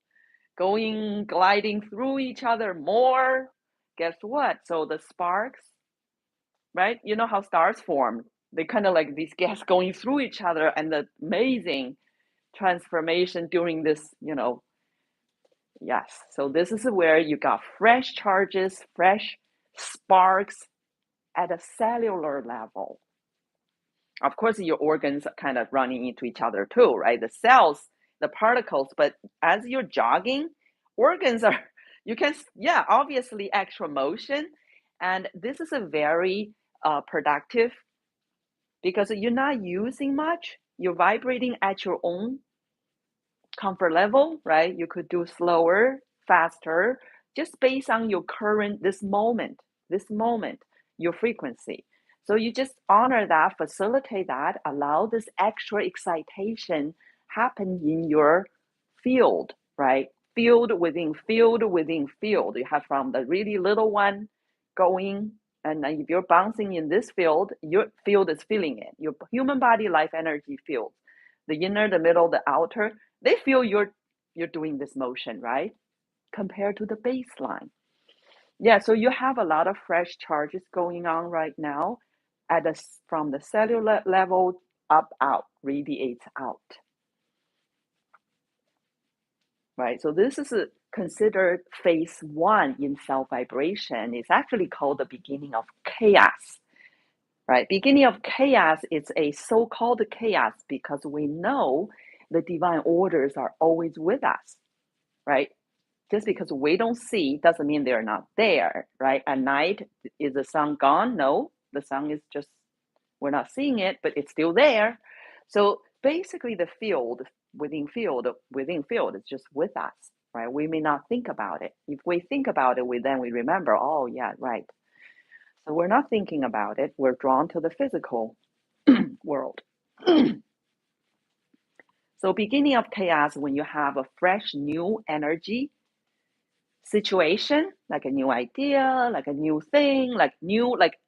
gliding through each other more. Guess what? So the sparks, right? You know how stars form. They kind of like these gas going through each other, and the amazing transformation during this, yes. So this is where you got fresh charges, fresh sparks at a cellular level. Of course, your organs are kind of running into each other too, right? The cells, the particles, but as you're jogging, organs are, you can, yeah, obviously extra motion. And this is a very productive, because you're not using much. You're vibrating at your own comfort level, right? You could do slower, faster, just based on your current, this moment, your frequency. So you just honor that, facilitate that, allow this extra excitation happen in your field, right? Field within field within field. You have from the really little one going And if you're bouncing in this field, your field is feeling it. Your human body life energy field, the inner, the middle, the outer, they feel you're doing this motion, right? Compared to the baseline. Yeah, so you have a lot of fresh charges going on right now from the cellular level up, out, radiates out. Right, so this is considered phase 1 in cell vibration. It's actually called the beginning of chaos. Right, beginning of chaos is a so-called chaos because we know the divine orders are always with us. Right, just because we don't see doesn't mean they're not there. Right, at night, is the sun gone? No, the sun is just, we're not seeing it, but it's still there. So basically the field within field is just with us, right? We may not think about it. If we think about it, then we remember, oh yeah, right. So we're not thinking about it. We're drawn to the physical world. So beginning of chaos, when you have a fresh new energy situation, like a new idea, like a new thing, like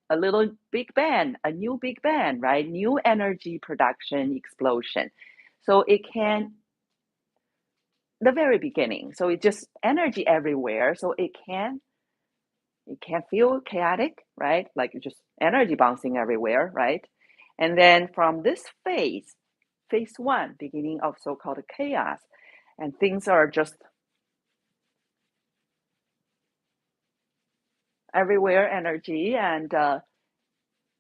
a little big bang, a new big bang, right? New energy production explosion. So it can, the very beginning. So it's just energy everywhere. So it can feel chaotic, right? Like just energy bouncing everywhere, right? And then from this phase 1, beginning of so-called chaos, and things are just everywhere energy and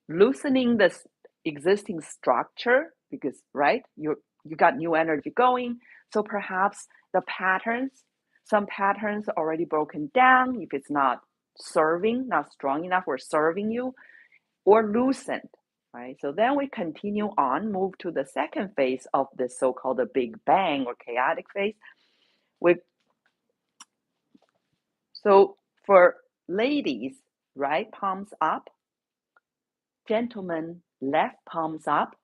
loosening this existing structure because right you got new energy going, so perhaps the patterns, some patterns already broken down if it's not serving, not strong enough or serving you, or loosened, right? So then we continue on, move to the second phase of this so-called big bang or chaotic phase. So for ladies, right palms up, gentlemen, left palms up,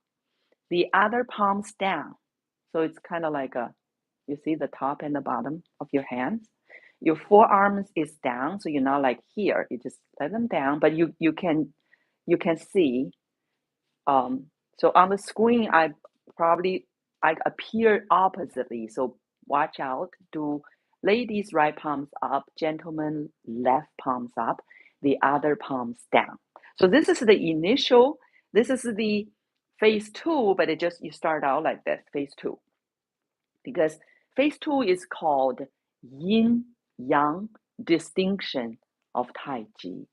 the other palms down. So it's kind of like you see the top and the bottom of your hands. Your forearms is down, so you're not like here. You just let them down, but you can see. So on the screen, I appear oppositely. So watch out. Do ladies right palms up, gentlemen left palms up, the other palms down. So this is the initial. This is the phase 2, but you start out like this, phase 2, because phase 2 is called yin yang distinction of Tai Chi.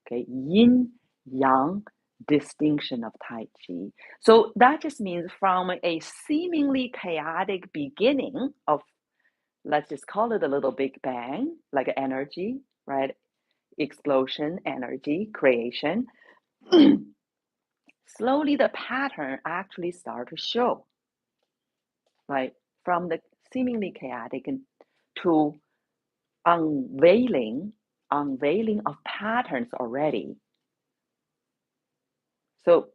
Okay, yin yang distinction of Tai Chi. So that just means from a seemingly chaotic beginning of, let's just call it a little big bang, like energy, right? Explosion, energy, creation. Slowly the pattern actually start to show, right? From the seemingly chaotic to unveiling of patterns already. So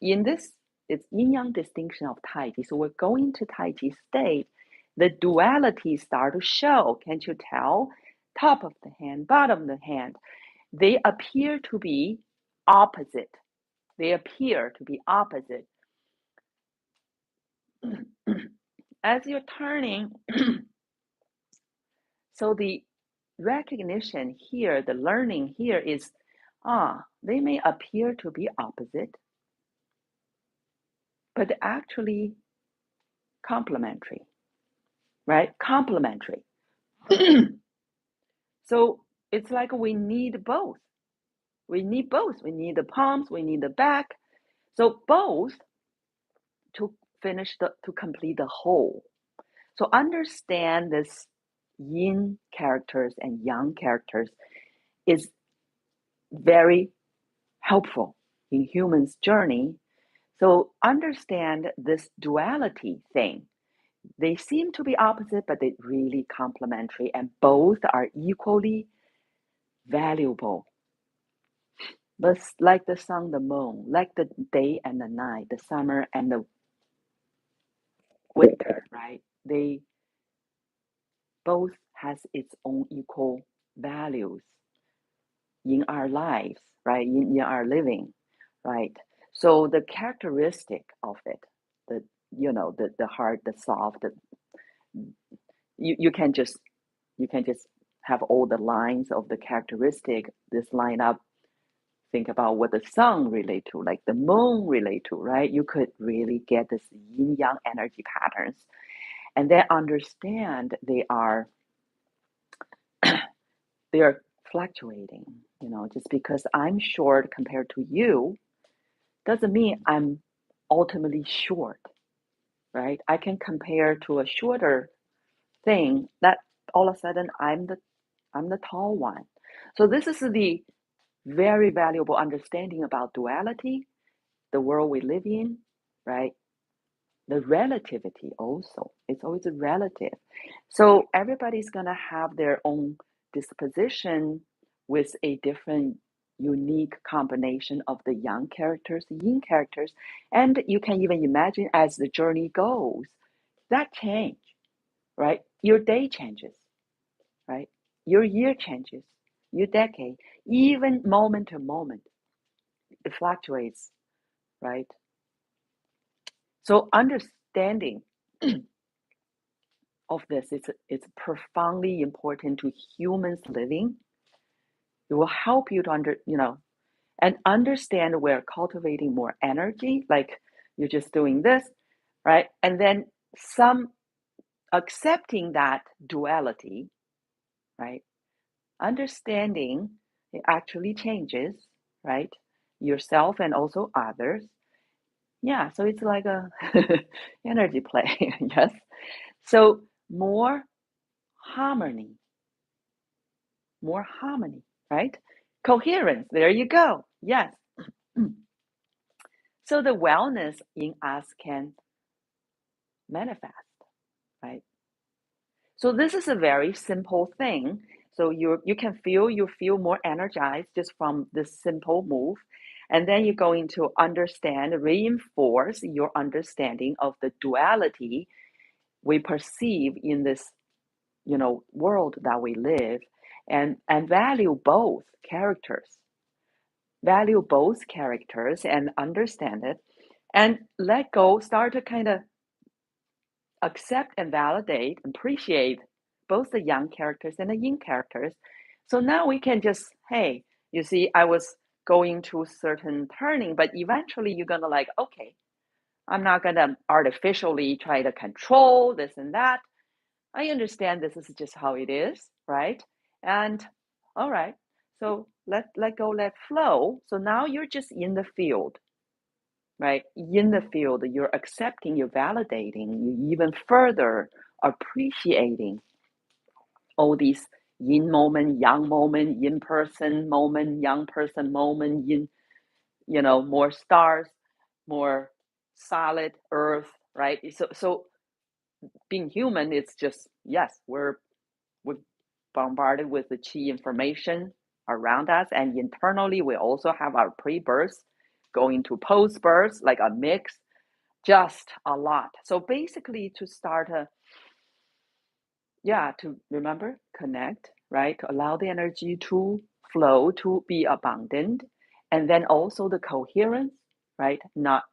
in this, it's yin-yang distinction of Tai Chi. So we're going to Tai Chi state, the duality start to show. Can't you tell? Top of the hand, bottom of the hand, they appear to be opposite. They appear to be opposite. As you're turning, so the recognition here, the learning here is, they may appear to be opposite, but actually complementary, right? Complementary. So it's like we need both. We need both. We need the palms, we need the back. So both to to complete the whole. So understand this yin characters and yang characters is very helpful in humans' journey. So understand this duality thing. They seem to be opposite, but they're really complementary, and both are equally valuable. But like the sun, the moon, like the day and the night, the summer and the winter, right? They both has its own equal values in our lives. right, in our living, right? So the characteristic of it, the the hard, the soft, you can just have all the lines of the characteristic this line up. Think about what the sun relate to, like the moon relate to, right? You could really get this yin yang energy patterns, and then understand they are fluctuating. Just because I'm short compared to you doesn't mean I'm ultimately short, right? I can compare to a shorter thing that all of a sudden I'm the tall one. So this is the very valuable understanding about duality, the world we live in, right? The relativity also. It's always a relative. So everybody's gonna have their own disposition with a different unique combination of the yang characters, the yin characters, and you can even imagine as the journey goes, that change, right? Your day changes, right? Your year changes, your decade, even moment to moment, it fluctuates, right? So understanding of this, it's profoundly important to humans living. It will help you to and understand we're cultivating more energy, like you're just doing this, right? And then some accepting that duality, right? Understanding it actually changes, right? Yourself and also others. Yeah, so it's like a energy play, yes. So harmony, more harmony, right? Coherence, there you go. Yes. So the wellness in us can manifest, right? So this is a very simple thing. So you feel more energized just from this simple move. And then you're going to reinforce your understanding of the duality we perceive in this, world that we live, and value both characters and understand it, and let go, start to kind of accept and validate, appreciate both the yang characters and the yin characters. So now we can just, hey, you see, I was going to a certain turning, but eventually you're gonna like, okay, I'm not gonna artificially try to control this and that. I understand this is just how it is, right? And all right, so let go, let flow. So now you're just in the field, right? In the field, you're accepting, you're validating, you even further appreciating all these yin moment, yin person moment, yang person moment, yin, more stars, more solid earth, right? So being human, it's just, yes, we're bombarded with the chi information around us, and internally we also have our pre-birth going to post-birth, like a mix, just a lot. So basically to start to remember, connect, right? To allow the energy to flow, to be abundant, and then also the coherence, right? Not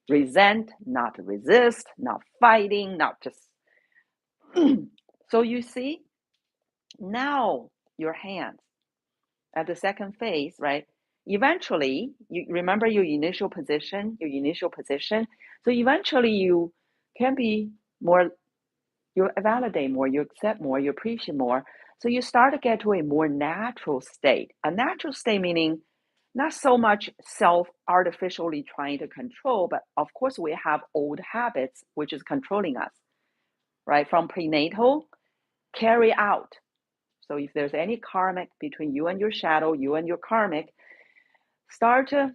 resent, not resist, not fighting, not just so you see now your hands at the second phase, right? Eventually, you remember your initial position. So eventually, you can be more, you validate more, you accept more, you appreciate more. So you start to get to a more natural state. A natural state meaning not so much self artificially trying to control, but of course, we have old habits which is controlling us, right? From prenatal, carry out. So if there's any karmic between you and your shadow, you and your karmic, start to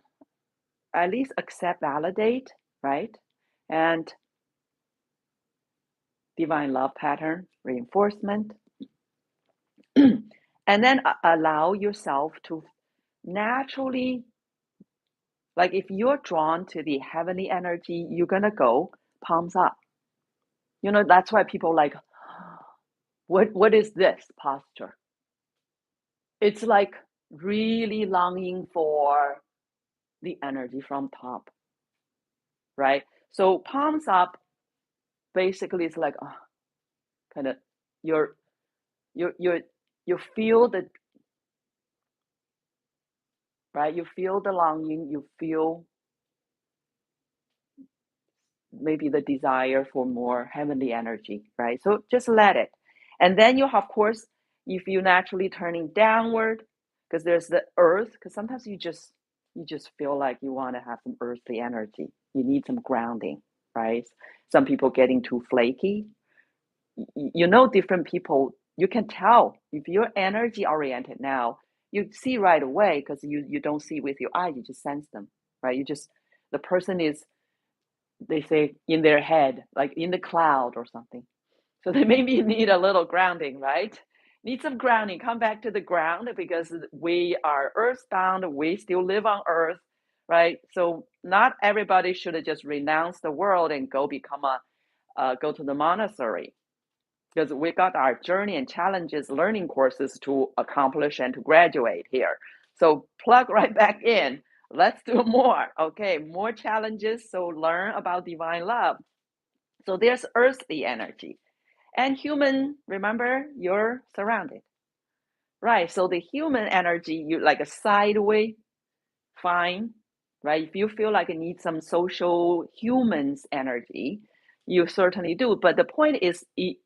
at least accept, validate, right? And divine love pattern, reinforcement. And then allow yourself to naturally, like if you're drawn to the heavenly energy, you're going to go palms up. That's why people like, what is this posture? It's like really longing for the energy from top, right? So palms up, basically it's like kind of you're you feel the right, you feel the longing, you feel maybe the desire for more heavenly energy, right? So just let it. And then you, of course, if you naturally turning downward, because there's the earth, because sometimes you just feel like you want to have some earthly energy. You need some grounding, right? Some people getting too flaky. You know, different people, you can tell if you're energy oriented now, you see right away because you don't see with your eye, you just sense them, right? You just, the person is, they say in their head, like in the cloud or something. So they maybe need a little grounding, right? Need some grounding. Come back to the ground because we are earthbound. We still live on earth, right? So not everybody should just renounce the world and go become go to the monastery, because we got our journey and challenges, learning courses to accomplish and to graduate here. So plug right back in. Let's do more. Okay, more challenges. So learn about divine love. So there's earthly energy and human. Remember, you're surrounded, right? So the human energy, you like a sideway, fine, right? If you feel like you need some social humans energy, you certainly do. But the point is, it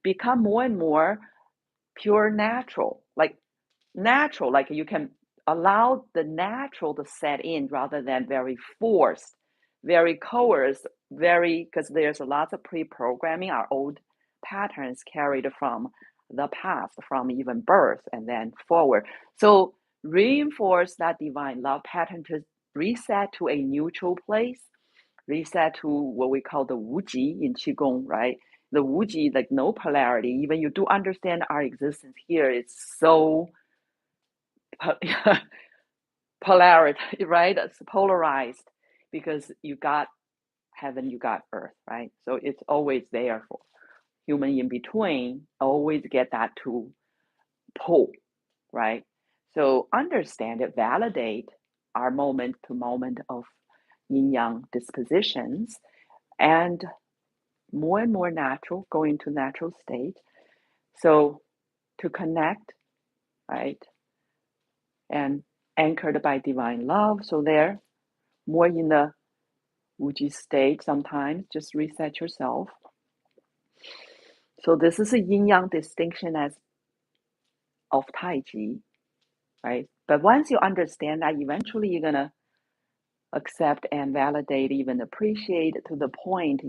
become more and more pure natural, like you can allow the natural to set in rather than very forced, very coerced, very, because there's a lot of pre-programming, our old patterns carried from the past, from even birth and then forward. So reinforce that divine love pattern to reset to a neutral place, reset to what we call the Wuji in Qigong, right? The Wuji, like no polarity. Even you do understand our existence here, it's so polarity, right? It's polarized because you got heaven, you got earth, right? So it's always there for human in between, always get that to pull, right? So understand it, validate our moment to moment of yin yang dispositions, and more natural, going to natural state. So to connect, right? And anchored by divine love. So there, more in the Wuji state sometimes, just reset yourself. So this is a yin yang distinction as of Tai Chi, right? But once you understand that, eventually you're gonna accept and validate, even appreciate to the point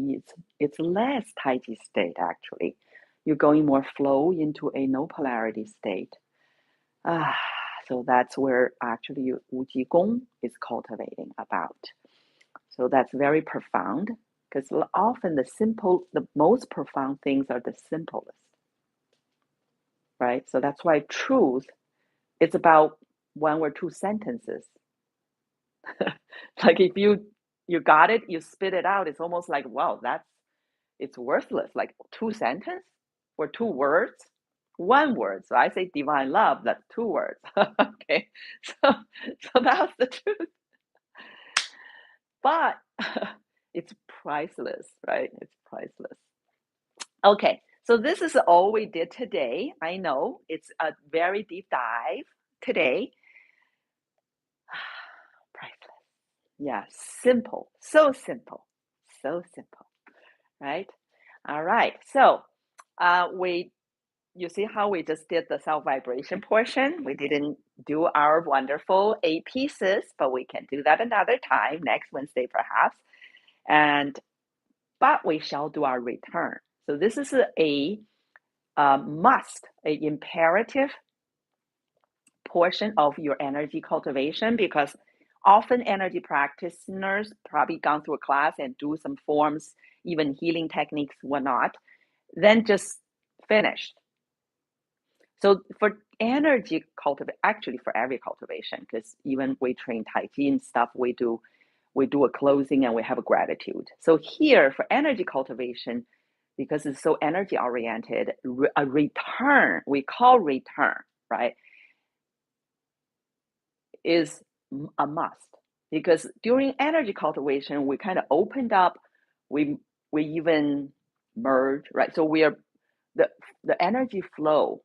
it's less Tai Chi state actually. You're going more flow into a no polarity state. Ah, so that's where actually Wuji Gong is cultivating about. So that's very profound because often the most profound things are the simplest, right? So that's why truth, it's about one or two sentences. Like if you got it, you spit it out. It's almost like, wow, it's worthless. Like two sentences or two words, one word. So I say divine love, that's two words. Okay. So that's the truth. But it's priceless, right? It's priceless. Okay, so this is all we did today. I know it's a very deep dive today. Priceless. Yeah, simple. So simple. So simple, right? All right. So you see how we just did the self vibration portion? We didn't do our wonderful 8 pieces, but we can do that another time, next Wednesday perhaps. But we shall do our return. So this is a must, a imperative portion of your energy cultivation, because often energy practitioners probably gone through a class and do some forms, even healing techniques, whatnot, then just finished. So for energy cultivation, actually for every cultivation, because even we train Tai Chi and stuff, we do a closing and we have a gratitude. So here for energy cultivation, because it's so energy oriented, a return, we call return, right? is a must, because during energy cultivation, we kind of opened up, we even merge, right? So we are the energy flow,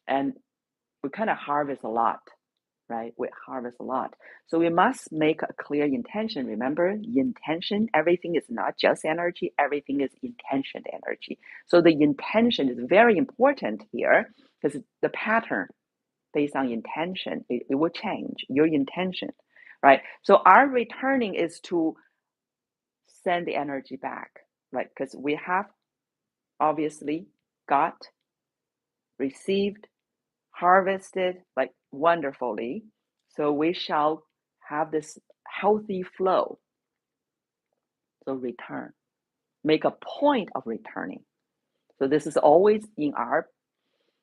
and we kind of harvest a lot, right? We harvest a lot. So we must make a clear intention. Remember, intention, everything is not just energy, everything is intention energy. So the intention is very important here, because the pattern based on intention, it will change your intention, right? So our returning is to send the energy back, right? Because we have obviously got, received, harvested like wonderfully. So we shall have this healthy flow. So return, make a point of returning. So this is always in our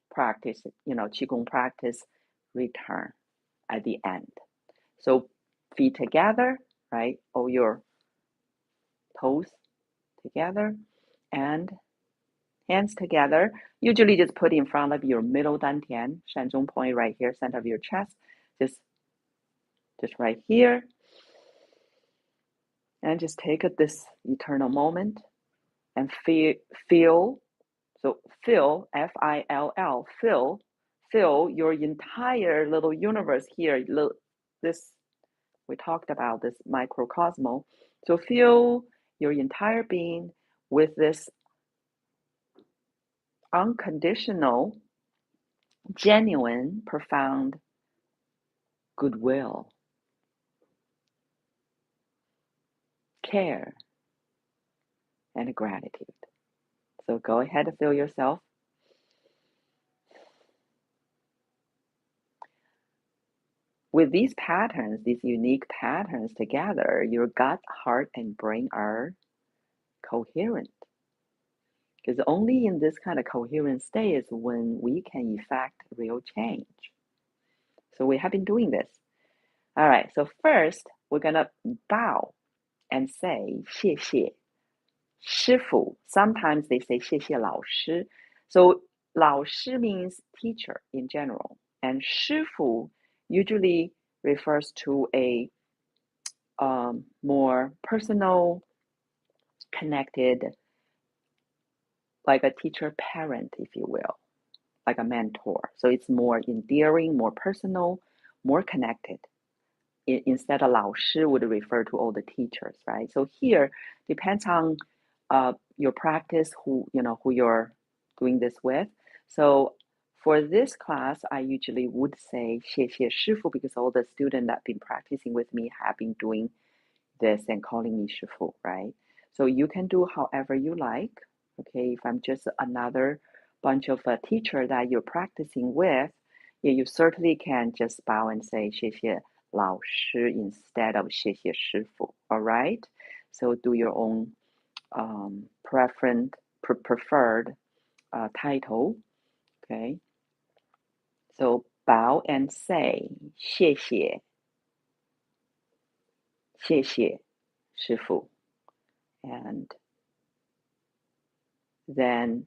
practice, Qigong practice, return at the end. So feet together, right? All your toes together and hands together. Usually just put in front of your middle dantian, shanzhong point right here, center of your chest. Just right here. And just take this eternal moment and feel. So feel, F-I-L-L, feel your entire little universe here. This, we talked about this microcosmos. So feel your entire being with this unconditional, genuine, profound goodwill, care, and gratitude. So go ahead and feel yourself. With these patterns, these unique patterns together, your gut, heart, and brain are coherent. Because only in this kind of coherent state is when we can effect real change. So we have been doing this. All right, so first, we're going to bow and say 谢谢 师傅. Sometimes they say 谢谢老师. So 老师 means teacher in general, and 师傅 usually refers to a more personal, connected, like a teacher parent, if you will, like a mentor. So it's more endearing, more personal, more connected. Instead of 老师 would refer to all the teachers, right? So here depends on your practice, who you're doing this with. So for this class, I usually would say 谢谢师傅, because all the students that have been practicing with me have been doing this and calling me 师傅, right? So you can do however you like. Okay, if I'm just another bunch of a teacher that you're practicing with, yeah, you certainly can just bow and say 谢谢老师 instead of 谢谢师傅. All right, so do your own preferred title. Okay, so bow and say 谢谢谢谢师傅, and then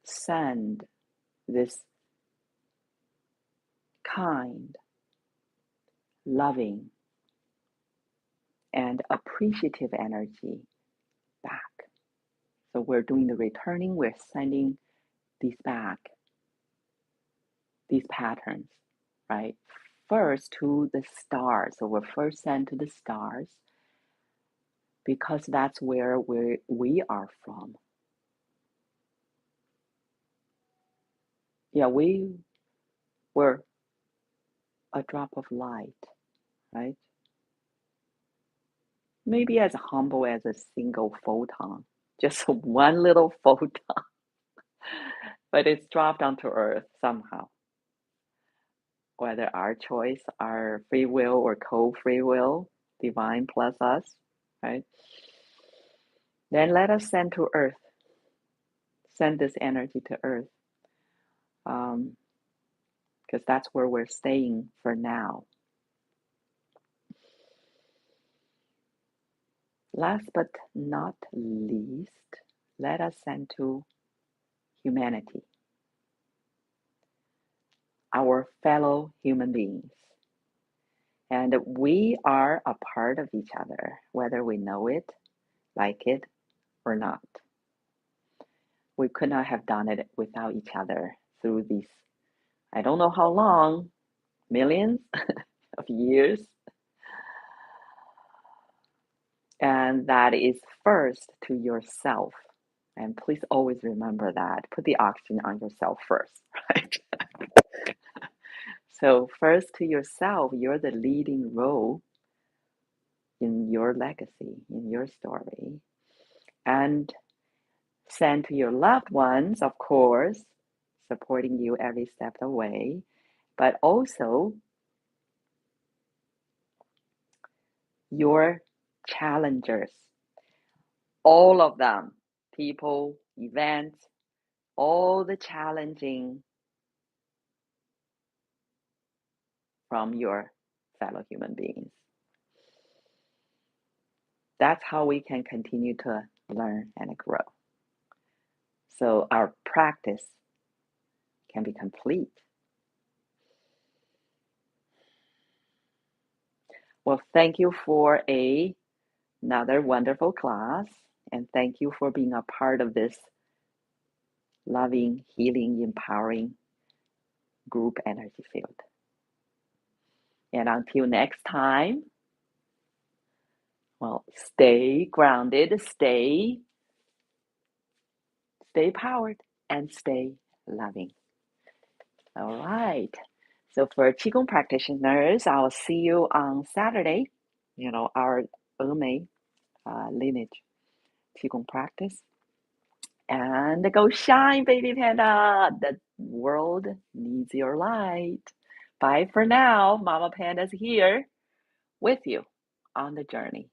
send this kind, loving, and appreciative energy back. So we're doing the returning, we're sending these back, these patterns, right? First to the stars. So we're first sent to the stars because that's where we are from. Yeah, we were a drop of light, right? Maybe as humble as a single photon, just one little photon, but it's dropped onto Earth somehow. Whether our choice, our free will, or co-free will, divine plus us, right? Then let us send to Earth, send this energy to Earth, because that's where we're staying for now. Last but not least, let us send to humanity, our fellow human beings. And we are a part of each other, whether we know it, like it, or not. We could not have done it without each other through these, I don't know how long, millions of years. And that is first to yourself. And please always remember that. Put the oxygen on yourself first, right? So, first to yourself, you're the leading role in your legacy, in your story. And send to your loved ones, of course, supporting you every step of the way, but also your challengers, all of them, people, events, all the challenging from your fellow human beings. That's how we can continue to learn and grow. So our practice can be complete. Well, thank you for another wonderful class, and thank you for being a part of this loving, healing, empowering group energy field. And until next time, well, stay grounded, stay powered, and stay loving. All right. So for Qigong practitioners, I'll see you on Saturday. Our Emei Lineage Qigong practice. And go shine, baby panda. The world needs your light. Bye for now. Mama Panda's here with you on the journey.